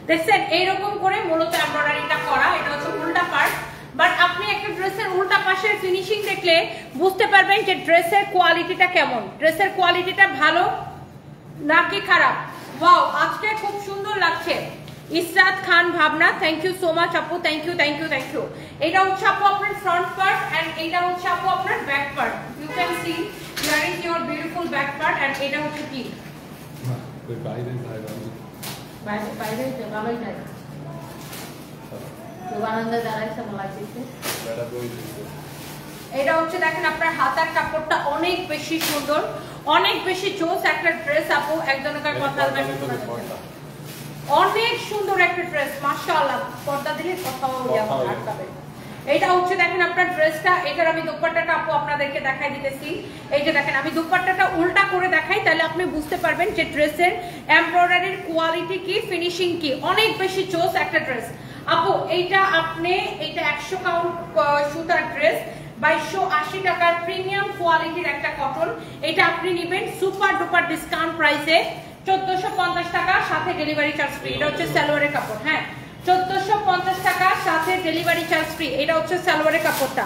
দেখছেন এইরকম করে মূলত এমব্রয়ডারিটা করা, এটা হচ্ছে উল্টা পার্ট। বাট আপনি একটা ড্রেসের উল্টা পাশের ফিনিশিং দেখলে বুঝতে পারবেন যে ড্রেসের কোয়ালিটিটা কেমন, ড্রেসের কোয়ালিটিটা ভালো নাকি খারাপ। ওয়াও, আজকে খুব সুন্দর লাগছে। Israt Khan Bhabna, thank you so much আপু, thank you thank you thank you. এটা হচ্ছে আপু আপনার ফ্রন্ট পার্ট এন্ড এটা হচ্ছে আপু আপনার back part. You can see here is your beautiful back part and এটা হচ্ছে কি বাইরে ভালোই যায় যোগানন্দা দাঁড়াইছে মনে লাগছে। এটা হচ্ছে দেখেন আপনার হাতার কাপড়টা অনেক বেশি সুন্দর, অনেক বেশি জোস একটা ড্রেস আপু। একজনের কথা অনেক সুন্দর একটা ড্রেস, মাশাআল্লাহ। পর্দা দিলে কথাও আটকাবে। এটা হচ্ছে দেখেন আপনার ড্রেসটা, এটার আমি দুপাট্টাটা আপু আপনাদেরকে দেখাই দিতেছি। এই যে দেখেন আমি দুপাট্টাটা উল্টা করে দেখাই তাহলে আপনি বুঝতে পারবেন যে ড্রেসের এমব্রয়ডারির কোয়ালিটি কি, ফিনিশিং কি। অনেক বেশি জোস একটা ড্রেস আপু। এইটা আপনি, এটা 100 কাউন্ট সুতার ড্রেস, 2280 টাকার প্রিমিয়াম কোয়ালিটির একটা কটন। এটা আপনি নেবেন সুপার ডুপার ডিসকাউন্ট প্রাইসে 1450 টাকা, সাথে ডেলিভারি চার্জ ফ্রি। এটা হচ্ছে সালোয়ারের কাপড়। হ্যাঁ, 1450 টাকা, সাথে ডেলিভারি চার্জ ফ্রি। এটা হচ্ছে সালোয়ারের কাপড়টা।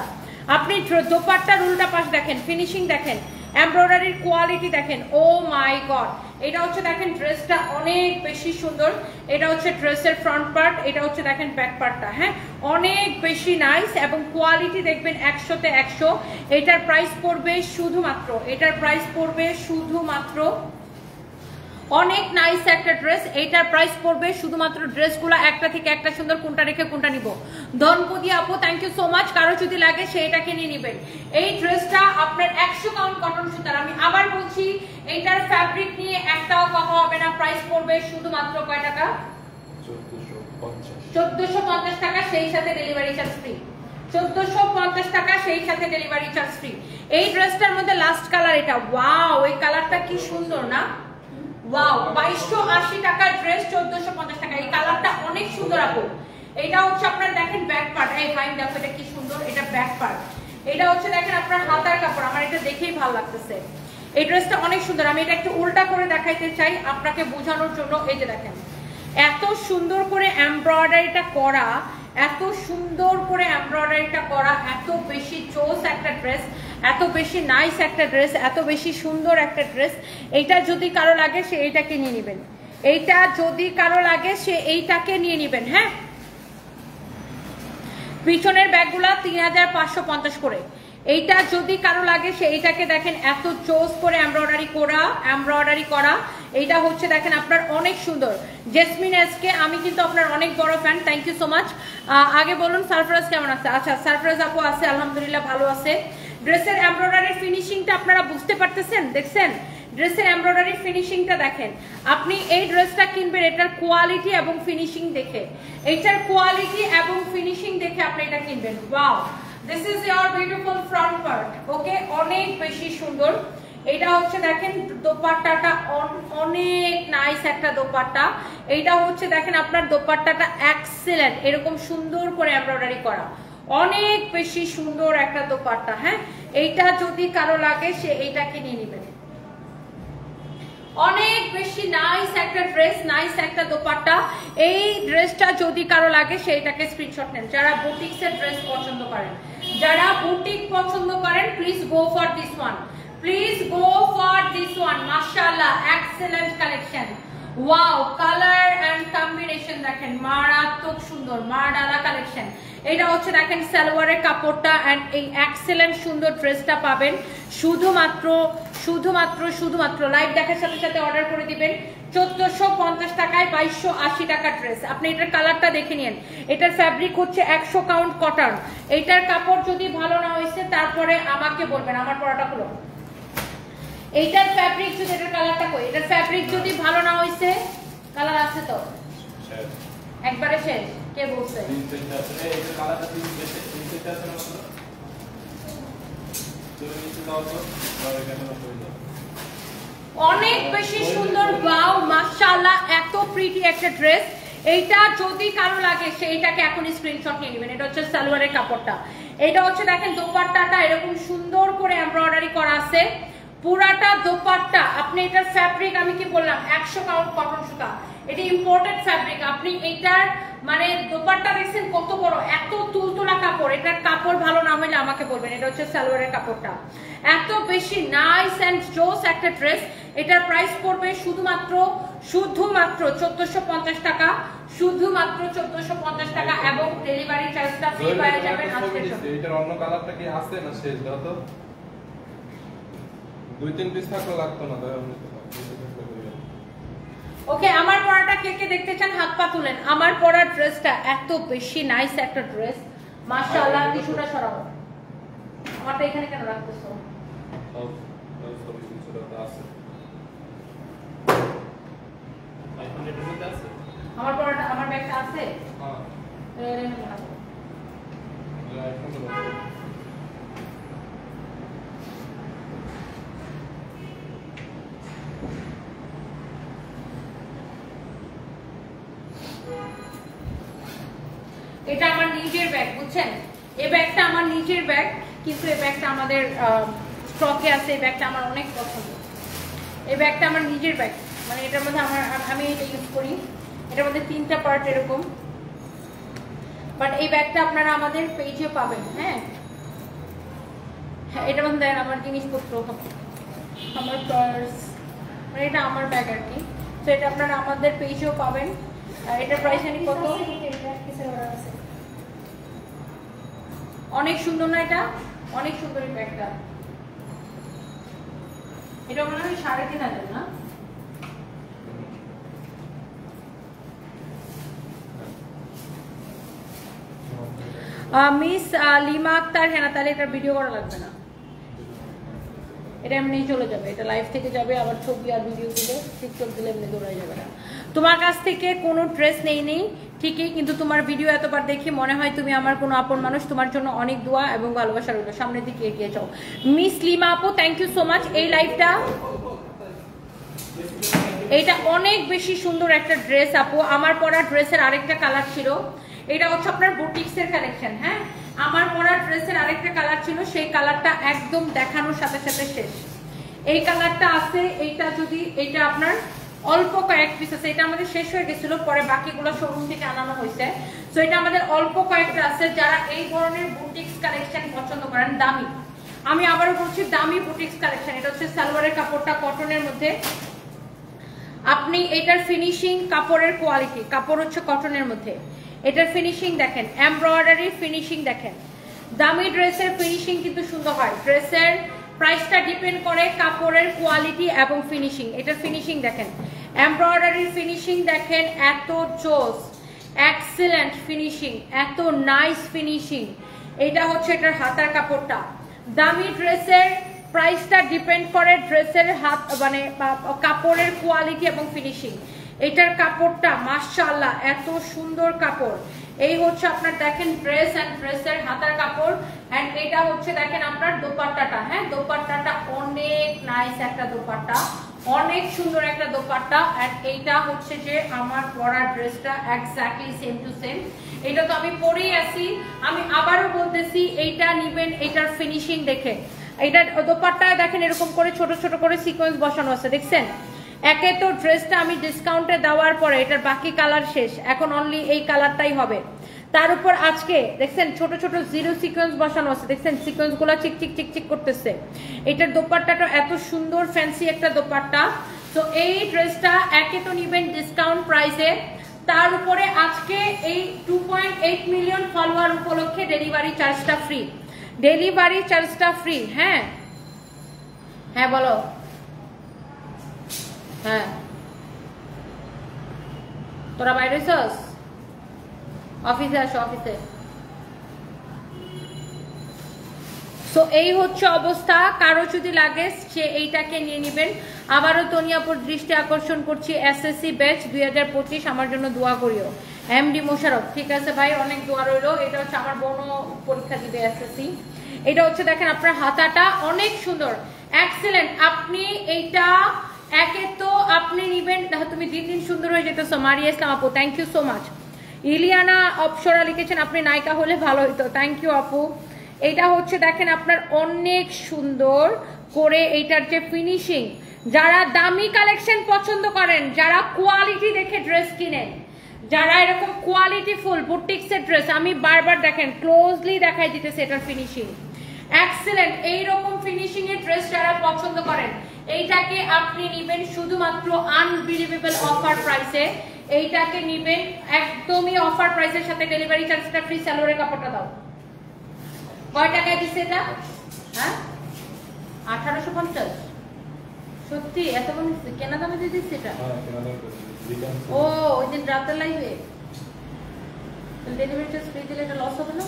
আপনি দোপাট্টার উল্টা পাশ দেখেন, ফিনিশিং দেখেন, এমব্রয়ডারির কোয়ালিটি দেখেন, ও মাই গড। এটা হচ্ছে দেখেন ড্রেসটা অনেক বেশি সুন্দর। এটা হচ্ছে ড্রেসের ফ্রন্ট পার্ট, এটা হচ্ছে দেখেন ব্যাক পার্টটা। হ্যাঁ, অনেক বেশি নাইস এবং কোয়ালিটি দেখবেন 100-তে 100। এটার প্রাইস পড়বে শুধুমাত্র, এটার প্রাইস পড়বে শুধুমাত্র, অনেক নাইস একটা ড্রেস। এইটার প্রাইস পড়বে শুধুমাত্র, ড্রেসগুলো একটা থেকে একটা সুন্দর, কোনটা রেখে কোনটা নিব। ধনপতি আপু থ্যাংক ইউ সো মাচ। কারো যদি লাগে সেটা কিনে নেবেন। এই ড্রেসটা আপনার 100 কাউন্ট কটন সুতার। আমি আবার বলছি, এইটার ফ্যাব্রিক নিয়ে একটাও কথা হবে না। প্রাইস পড়বে শুধুমাত্র কয় টাকা? 1450 টাকা, সেই সাথে ডেলিভারি চার্জ ফ্রি। 1450 টাকা, সেই সাথে ডেলিভারি চার্জ ফ্রি। এই ড্রেসটার মধ্যে লাস্ট কালার এটা। ওয়াও, এই কালারটা কি সুন্দর না? ওয়াও, 2280 টাকার ড্রেস 1450 টাকা। এই কালারটা অনেক সুন্দর আপু। এটা হচ্ছে আপনার দেখেন ব্যাক পার্ট। এই ফাইন দেখো, এটা কি সুন্দর, এটা ব্যাক পার্ট। এটা হচ্ছে দেখেন আপনার হাতার কাপড়। আমার এটা দেখেই ভালো লাগতেছে। এই ড্রেসটা অনেক সুন্দর। আমি এটা একটু উল্টা করে দেখাইতে চাই আপনাকে বোঝানোর জন্য। এই যে দেখেন, এত সুন্দর করে এমব্রয়ডারিটা করা, এত সুন্দর করে এমব্রয়ডারিটা করা, এত বেশি চোস একটা ড্রেস, এত বেশি নাইস একটা ড্রেস, এত বেশি সুন্দর একটা ড্রেস। এইটা যদি কারো লাগে সে এইটাকে নিয়ে নেবেন। এইটা যদি কারো লাগে সে এইটাকে নিয়ে নেবেন। হ্যাঁ, পিছনের ব্যাগগুলা 3550 করে। এইটা যদি কারো লাগে সে এইটাকে দেখেন, এত চোস করে এমব্রয়ডারি করা। এইটা হচ্ছে দেখেন আপনার অনেক সুন্দর। জেসমিন এসকে, আমি কিন্তু আপনার অনেক বড় fan, thank you so much. আগে বলুন সারপ্রাইজ কেমন আছে? আচ্ছা, সারপ্রাইজ আপু আছে, আলহামদুলিল্লাহ ভালো আছে। ড্রেসের এমব্রয়ডারির ফিনিশিংটা আপনারা বুঝতে পারতেছেন, দেখছেন? ড্রেসের এমব্রয়ডারি ফিনিশিংটা দেখেন। আপনি এই ড্রেসটা কিনবেন এটার কোয়ালিটি এবং ফিনিশিং দেখে, এইটার কোয়ালিটি এবং ফিনিশিং দেখে আপনি এটা কিনবেন। Wow, this is your beautiful front part. Okay, অনেক বেশি সুন্দর। এটা হচ্ছে দেখেন দোপাট্টাটা অনেক নাইস একটা দোপাট্টা। এইটা হচ্ছে দেখেন আপনার দোপাট্টাটা এক্সেলেন্ট, এরকম সুন্দর করে এমব্রয়ডারি করা, অনেক বেশি সুন্দর একটা দোপাট্টা। হ্যাঁ, এইটা যদি কারো লাগে সে এইটাকে নিয়ে নেবেন। অনেক বেশি নাইস একটা ড্রেস, নাইস একটা দোপাট্টা। এই ড্রেসটা যদি কারো লাগে সেইটাকে স্ক্রিনশট নেন। যারা বুটিক্সের ড্রেস পছন্দ করেন, যারা বুটিক পছন্দ করেন, please go for this one, please go for this one. মাশাআল্লাহ, excellent collection. Wow, colour and combination দেখেন, মারাত্মক সুন্দর, মারাডালা কালেকশন। এটা হচ্ছে দেখেন সালোয়ারের কাপড়টা এন্ড এই এক্সেলেন্ট সুন্দর ড্রেসটা পাবেন শুধুমাত্র লাইভ দেখার সাথে সাথে অর্ডার করে দিবেন 1450 টাকায় 2280 টাকা ড্রেস। আপনি এটার কালারটা দেখে নিন। এটার ফ্যাব্রিক হচ্ছে 100 কাউন্ট কটন। এইটার কাপড় যদি ভালো না হয়েছে তারপরে আমাকে বলবেন। আমার পড়াটা হলো এইটার ফ্যাব্রিক যদি, এটার কালারটা কই, এটার ফ্যাব্রিক যদি ভালো না হয়েছে, কালার আছে তো একবারে শেষ। কে বলছে? অনেক বেশি সুন্দর। ওয়াও, মাশাআল্লাহ, এত প্রিটি একটা ড্রেস। এইটা যদি কারো লাগে সেইটাকে এখনই স্ক্রিনশট নিয়ে নেবেন। এটা হচ্ছে সালোয়ারের কাপড়টা। এটা হচ্ছে দেখেন দোপাট্টাটা এরকম সুন্দর করে এমব্রয়ডারি করা আছে, পুরাটা দোপাট্টা। আপনি এটার ফ্যাব্রিক আমি কি বললাম 100 কাউন্ট কটন সুতা, এটা ইম্পোর্টেড ফ্যাব্রিক। আপনি এইটার মানে দোপাট্টা দেখছেন কত বড়, এত তুলতুলা কাপড়। এটার কাপড় ভালো না হলে আমাকে বলবেন। এটা হচ্ছে সালোয়ারের কাপড়টা, এত বেশি নাইস এন্ড জোস একটা ড্রেস। এটার প্রাইস পড়বে শুধুমাত্র 1450 টাকা, শুধুমাত্র 1450 টাকা এবং ডেলিভারি চার্জটা ফ্রি পেয়ে যাবেন আজকের জন্য। এটার অন্য কালারটা কি আছে না শেষ দাও তো? 2-3 পিস থাকলে লাগতো না। ওকে, আমার পরাটা কে কে দেখতে চান হাত পা তুলেন। আমার পরার ড্রেসটা এত বেশি নাইস একটা ড্রেস, মাশাআল্লাহ। টিস্যুটা সরাও, আমারটা এখানে কেন রাখতেছো? আমার পরাটা, আমার ব্যাগটা আছে। এটা আমার নিজের ব্যাগ, বুঝছেন? এই ব্যাগটা আমার নিজের ব্যাগ, কিন্তু এই ব্যাগটা আমাদের স্টকে আছে। এই ব্যাগটা আমার অনেক পছন্দ। এই ব্যাগটা আমার নিজের ব্যাগ, মানে এটার মধ্যে আমি এটা ইউজ করি। এটার মধ্যে 3টা পার্ট এরকম, বাট এই ব্যাগটা আপনারা আমাদের পেজে পাবেন। হ্যাঁ হ্যাঁ, এটা মানে দেন আমার জিনিসপত্র, আমার পার্স, মানে এটা আমার ব্যাগ আর কি। তো এটা আপনারা আমাদের পেজেও পাবেন। এটার প্রাইস জানি কত? অনেক সুন্দর না এটা? অনেক সুন্দর এই ব্যাগটা। এটা মনে হয় 3,500 না? মিস লিমা আক্তার, হ্যাঁ না তাহলে এটার ভিডিও করা লাগবে না, এটা এমনি চলে যাবে, এটা লাইভ থেকে যাবে, আবার ছবি আর ভিডিও দিলে টিকটক দিলে এমনি দৌড়াই যাবে না। তোমার কাছ থেকে কোনো ড্রেস নেই ঠিকই, কিন্তু তোমার ভিডিও এতবার দেখি মনে হয় তুমি আমার কোনো আপন মানুষ। তোমার জন্য অনেক দোয়া এবং ভালোবাসা রইল, সামনের দিকে এগিয়ে যাও। মিস লিমা আপু, থ্যাংক ইউ সো মাচ। এই লাইভটা, এইটা অনেক বেশি সুন্দর একটা ড্রেস আপু। আমার পরা ড্রেসের আরেকটা কালার ছিল, এটা হচ্ছে আপনার বুটিক্সের কালেকশন। হ্যাঁ, আমার পরা ড্রেসের আরেকটা কালার ছিল, সেই কালারটা একদম দেখানোর সাথে সাথে শেষ। এই কালারটা আছে, এইটা যদি, এইটা আপনার অল্প কয়েক পিস আছে, এটা আমাদের শেষ হয়ে গেছিল, পরে বাকিগুলো শোরুম থেকে আনানো হয়েছে। তো এটা আমাদের অল্প কয়েকটা আছে। যারা এই ধরনের বুটিক্স কালেকশন পছন্দ করেন, দামি, আমি আবারও বলছি দামি বুটিক্স কালেকশন। এটা হচ্ছে সালোয়ারের কাপড়টা কটনের মধ্যে, আপনি এটার ফিনিশিং, কাপড়ের কোয়ালিটি, কাপড় হচ্ছে কটনের মধ্যে, এটার ফিনিশিং দেখেন, এমব্রয়ডারি ফিনিশিং দেখেন। দামি ড্রেসের ফিনিশিং কিন্তু সুন্দর হয়। ড্রেসের প্রাইসটা ডিপেন্ড করে কাপড়ের কোয়ালিটি এবং ফিনিশিং। এটার ফিনিশিং দেখেন, এমব্রয়ডারি ফিনিশিং দেখেন, এত জোস, এক্সেলেন্ট ফিনিশিং, এত নাইস ফিনিশিং। এটা হচ্ছে এটার হাতার কাপড়টা। দামি ড্রেসের প্রাইসটা ডিপেন্ড করে ড্রেসের হাত, মানে কাপড়ের কোয়ালিটি এবং ফিনিশিং। এটার কাপড়টা মাশাআল্লাহ এত সুন্দর কাপড়। এই হচ্ছে আপনার দেখেন ড্রেস এন্ড ড্রেসের হাতার কাপড়, এন্ড এটা হচ্ছে দেখেন আপনার দোপাট্টাটা। হ্যাঁ, দোপাট্টাটা অনেক নাইস একটা দোপাট্টা, অনেক সুন্দর একটা দোপাট্টা। এন্ড এইটা হচ্ছে যে আমার পরা ড্রেসটা এক্স্যাক্টলি সেম টু সেম। এটা তো আমি পরেই আছি, আমি আবারও বলতেছি এইটা নিবেন এটার ফিনিশিং দেখে। এইটা দোপাট্টায় দেখেন এরকম করে ছোট ছোট করে সিকোয়েন্স বসানো আছে, দেখছেন? একে তো ড্রেসটা আমি ডিসকাউন্টে দেওয়ার পরে এটার বাকি কালার শেষ, এখন অনলি এই কালারটাই হবে। তার উপর আজকে দেখছেন ছোট ছোট জিরো সিকোয়েন্স বসানো আছে, দেখছেন সিকোয়েন্স গুলো চিক চিক চিক চিক করতেছে। এটার দোপাট্টাটা এত সুন্দর ফ্যান্সি একটা দোপাট্টা। তো এই ড্রেসটা একে তো নিবেন ডিসকাউন্ট প্রাইসে, তার উপরে আজকে এই 2.8 মিলিয়ন ফলোয়ার উপলক্ষে ডেলিভারি চার্জটা ফ্রি, ডেলিভারি চার্জটা ফ্রি। হ্যাঁ হ্যাঁ বলো, হ্যাঁ তোরা বাইরে হইছস, অফিসে আসো অফিসে। সো এই হচ্ছে অবস্থা, কারো যদি লাগে সে এইটাকে নিয়ে নেবেন। আবারও তনিয়াপুর দৃষ্টি আকর্ষণ করছি, এসএসসি ব্যাচ 2025 আমার জন্য দোয়া করিও। এমডি মোশারফ, ঠিক আছে ভাই, অনেক দোয়া রইলো। এটা হচ্ছে আমার বোনও পরীক্ষা দিবে এসএসসি। এটা হচ্ছে দেখেন আপনার হাতাটা অনেক সুন্দর, এক্সেলেন্ট। আপনি এইটা একে তো আপনি নিবেন, তুমি দিন দিন সুন্দর হয়ে যেতেছো। মারিয়া ইসলাম আপু, thank you so much. Iliana Apsara লিখেছেন আপনি নায়িকা হলে ভালো হইতো, থ্যাংক ইউ আপু। এটা হচ্ছে দেখেন আপনার অনেক সুন্দর করে এইটার যে ফিনিশিং। যারা দামি কালেকশন পছন্দ করেন, যারা কোয়ালিটি দেখে ড্রেস কিনেন, যারা এরকম কোয়ালিটি ফুল বুটিক্সের ড্রেস, আমি বারবার দেখেন ক্লোজলি দেখাই দিতেছি এটার ফিনিশিং এক্সেলেন্ট। এইরকম ফিনিশিং এর ড্রেস যারা পছন্দ করেন, এইটাকে আপনি নিবেন শুধুমাত্র আনবিলিভেবল অফার প্রাইসে। এইটাকে নিবেন একদমই অফার প্রাইসের সাথে, ডেলিভারি চার্জটা ফ্রি। সালোয়ারের কাপড়টা দাও, কয় টাকায় দিচ্ছে এটা? হ্যাঁ 1850। সত্যি এত কেনা দামে দিয়ে দিচ্ছে এটা? ও ওই দিন রাতের লাইভে ডেলিভারি চার্জ ফ্রি দিলে এটা লস হবে না?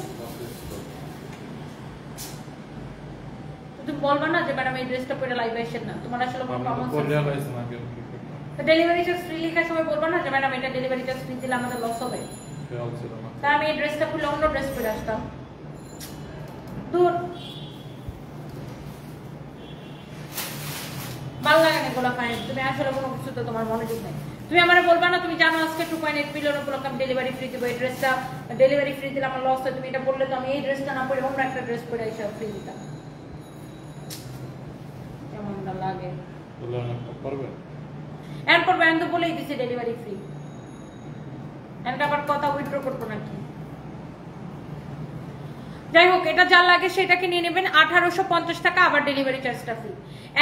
তুমি বলবা না যে ম্যাডাম এই ড্রেসটা পরে লাইভে আসেন না, তোমার আসলে কোনো কমন সেন্স নেই। ডেলিভারি চার্জ ফ্রি লেখার সময় বলবা না যে ম্যাডাম এটা ডেলিভারি চার্জ ফ্রি দিলে আমাদের লস হবে। তা আমি এই ড্রেসটা খুলে অন্য ড্রেস পরে আসতাম। দূর, ভালো লাগে না এগুলো ফাইন। তুমি আসলে কোনো কিছু তো তোমার মনোযোগ নেই। তুমি আমার বলবা না, তুমি জানো আজকে 2.8 মিলিয়ন উপলক্ষে আমি ডেলিভারি ফ্রি দেবো, এই ড্রেসটা ডেলিভারি ফ্রি দিলে আমার লস হয়। তুমি এটা বললে তো আমি এই ড্রেসটা না পরে অন্য একটা ড্রেস পরে এসে ফ্রি দিতাম। কেমনটা লাগে এরপর ব্যান্ড তো বলেই দিছে ডেলিভারি ফ্রি, এর আবার কথা উইথড্র করবো নাকি? যাই হোক, এটা যা লাগে সেটাকে নিয়ে নেবেন 1850 টাকা, আবার ডেলিভারি চার্জটা ফ্রি।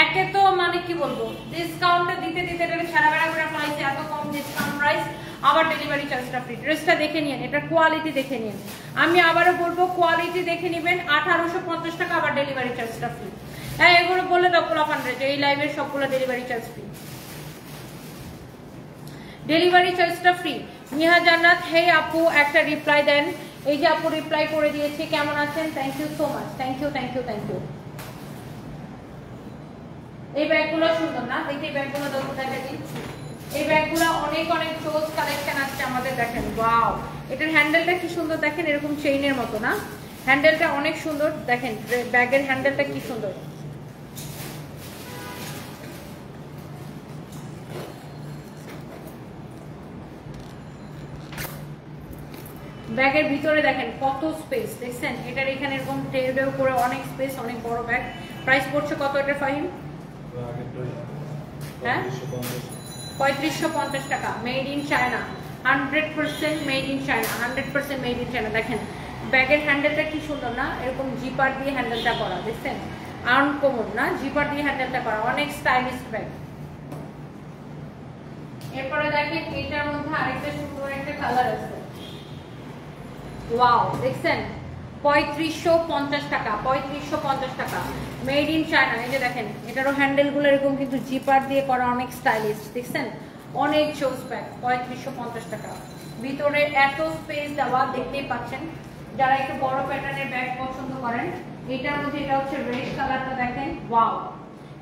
একে তো মানে কি বলবো, ডিসকাউন্টে দিতে দিতে এটা সারা বেলা করে প্রাইস এত কম ডিসকাউন্ট প্রাইস, আবার ডেলিভারি চার্জটা ফ্রি। ড্রেসটা দেখে নিন, এটা কোয়ালিটি দেখে নিন। আমি আবারও বলবো কোয়ালিটি দেখে নেবেন, 1850 টাকা, আবার ডেলিভারি চার্জটা ফ্রি। হ্যাঁ, এগুলো বলে দাও পোলাপানরে যে এই লাইভের সবগুলো ডেলিভারি চার্জ ফ্রি, ডেলিভারি চার্জটা ফ্রি। নিহা জান্নাত, হে আপু একটা রিপ্লাই দেন। এই যে আপু রিপ্লাই করে দিয়েছি, কেমন আছেন? Thank you so much, thank you thank you thank you. এই ব্যাগগুলো সুন্দর না? দেখি এই ব্যাগগুলো দেখো, দেখা দিচ্ছি। এই ব্যাগগুলো অনেক অনেক চোজ কালেকশন আসছে আমাদের, দেখেন ওয়াও, এটার হ্যান্ডেলটা কি সুন্দর দেখেন, এরকম চেইনের মতো না, হ্যান্ডেলটা অনেক সুন্দর দেখেন, ব্যাগের হ্যান্ডেলটা কি সুন্দর। ব্যাগের ভিতরে দেখেন কত স্পেস, দেখছেন? এটার এখানে এরকম টেবিলের উপরে অনেক স্পেস, অনেক বড় ব্যাগ। প্রাইস পড়ছে কত এটা ফাহিম? হ্যাঁ, 3550 টাকা, made in China, 100% made in China, 100% made in China. দেখেন ব্যাগের হ্যান্ডেলটা কি সুন্দর না, এরকম জিপার দিয়ে হ্যান্ডেলটা করা, দেখছেন? আনকমন না, জিপার দিয়ে হ্যান্ডেলটা করা, অনেক স্টাইলিশ ব্যাগ। এরপরে দেখেন এটার মধ্যে আরেকটা সুন্দর একটা কালার আছে, ওয়াও, দেখছেন? 3550 টাকা, 3550 টাকা, মেড ইন চায়না। এই যে দেখেন এটারও হ্যান্ডেলগুলো এরকম কিন্তু জিপার দিয়ে করা, অনেক স্টাইলিশ, দেখছেন? অনেক চোজ ব্যাগ, 3550 টাকা। ভিতরে এত স্পেস দেওয়া, দেখতেই পাচ্ছেন। যারা একটু বড় প্যাটার্নের ব্যাগ পছন্দ করেন, এটার মধ্যে এটা হচ্ছে রেড কালারটা, দেখেন ওয়াও,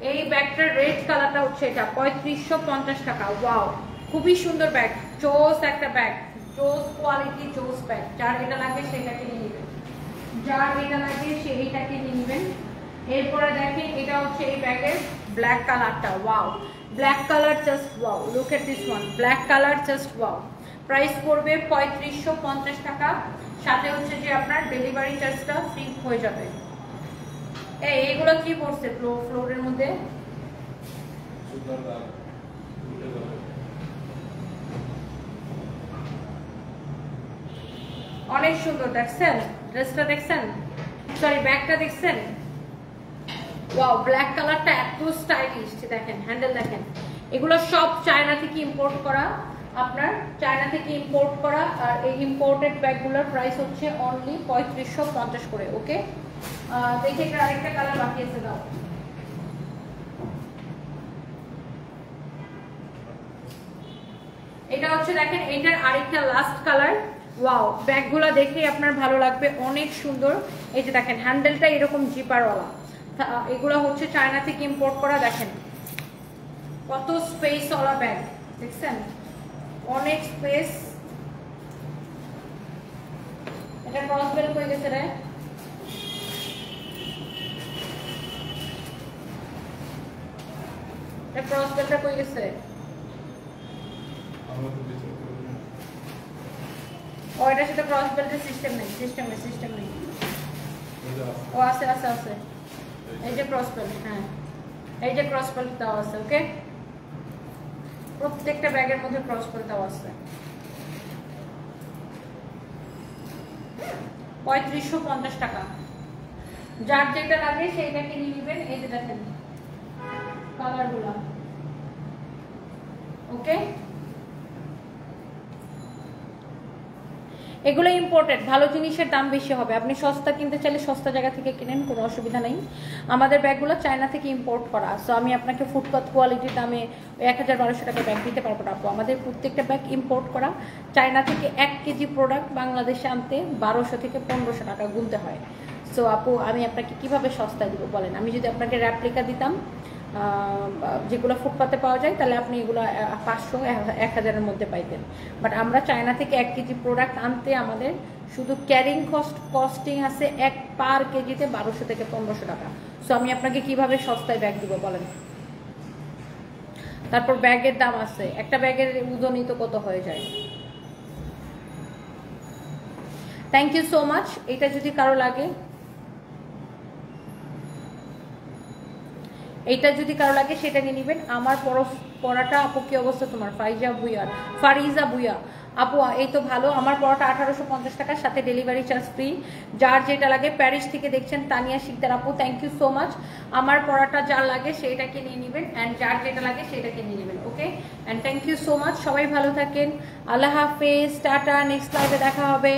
এই ব্যাগটার রেড কালারটা হচ্ছে এটা, 3550 টাকা। ওয়াও, খুবই সুন্দর ব্যাগ, চোজ একটা bag, choose quality, choose bag. যার এটা লাগে সেটাকে নিয়ে নেবেন, যার এটা লাগে সে এইটাকে নিয়ে নেবেন। এরপরে দেখেন এটা হচ্ছে এই ব্যাগের ব্ল্যাক কালারটা, wow, black colour just wow, look at this one, black colour just wow. Price পড়বে 3550 টাকা, সাথে হচ্ছে যে আপনার ডেলিভারি চার্জটা ফ্রি হয়ে যাবে। এইগুলো কি পড়ছে ফ্লোরের মধ্যে? অনেক সুন্দর, দেখছেন? ড্রেসটা দেখছেন, সরি ব্যাগটা দেখছেন? ওয়াও, ব্ল্যাক কালারটা এত স্টাইলিশ, দেখেন হ্যান্ডেল দেখেন। এগুলো সব চায়না থেকে ইম্পোর্ট করা, আপনার চায়না থেকে ইম্পোর্ট করা। আর এই ইম্পোর্টেড ব্যাগগুলোর প্রাইস হচ্ছে অনলি 3550 করে। ওকে, দেখে এটা আরেকটা কালার বাকি আছে, দাও। এটা হচ্ছে দেখেন এটার আরেকটা লাস্ট কালার, ওয়াও, ব্যাগগুলো দেখে আপনার ভালো লাগবে, অনেক সুন্দর। এই যে দেখেন হ্যান্ডেলটা এরকম জিপারওয়ালা, এগুলো হচ্ছে চায়না থেকে ইম্পোর্ট করা। দেখেন কত স্পেসওয়ালা ব্যাগ, দেখছেন? অনেক স্পেস। এটা ক্রস বেল্ট হয়ে গেছে রে, এটা ক্রস বেল্টটা কই গেছে? ও, এটার সাথে ক্রস বেল্টের সিস্টেম নেই, সিস্টেম নেই। ও আছে আছে আছে, এই যে ক্রস বেল্ট, হ্যাঁ এই যে ক্রস বেল্ট দেওয়া আছে। ওকে, প্রত্যেকটা ব্যাগের মধ্যে ক্রস বেল্ট দেওয়া আছে। 3550 টাকা, যার যেটা লাগে সেইটাকে নিয়ে নেবেন। এই যে দেখেন কালারগুলো, ওকে। এগুলো ইম্পোর্টেড, ভালো জিনিসের দাম বেশি হবে। আপনি সস্তা কিনতে চাইলে সস্তা জায়গা থেকে কিনেন, কোনো অসুবিধা নেই। আমাদের ব্যাগগুলো চায়না থেকে ইম্পোর্ট করা, সো আমি আপনাকে ফুটপাথ কোয়ালিটির দামে 1000-1200 টাকা ব্যাগ দিতে পারবো না আপু। আমাদের প্রত্যেকটা ব্যাগ ইম্পোর্ট করা, চায়না থেকে 1 কেজি প্রোডাক্ট বাংলাদেশে আনতে 1200 থেকে 1500 টাকা গুনতে হয়। সো আপু আমি আপনাকে কিভাবে সস্তায় দিব বলেন? আমি যদি আপনাকে রেপ্লিকা দিতাম যেগুলো ফুটপাতে পাওয়া যায়, তাহলে আপনি এগুলো 500-1000-এর মধ্যে পাইতেন। বাট আমরা চায়না থেকে 1 কেজি প্রোডাক্ট আনতে আমাদের শুধু ক্যারিং কস্টিং আছে এক পার কেজিতে 1200 থেকে 1500 টাকা। সো আমি আপনাকে কিভাবে সস্তায় ব্যাগ দিব বলেন? তারপর ব্যাগের দাম আছে, একটা ব্যাগের ওজনই তো কত হয়ে যায়। Thank you so much. এটা যদি কারো লাগে, এইটা যদি কারো লাগে সেটা নিয়ে নেবেন। আমার পড়াটা আপু কি অবস্থা তোমার? ফারিজা ভুইয়া, আপু এই তো ভালো, আমার পড়াটা 1850 টাকার সাথে ডেলিভারি চার্জ ফ্রি। যার যেটা লাগে, প্যারিস থেকে দেখছেন তানিয়া শিকদার আপু, থ্যাংক ইউ সো মাচ। আমার পড়াটা যার লাগে সেইটাকে নিয়ে নেবেন, অ্যান্ড যার যেটা লাগে সেটাকে নিয়ে নেবেন। Okay, and thank you so much. সবাই ভালো থাকেন, আল্লাহ হাফেজ, টাটা, নেক্সট লাইভে দেখা হবে।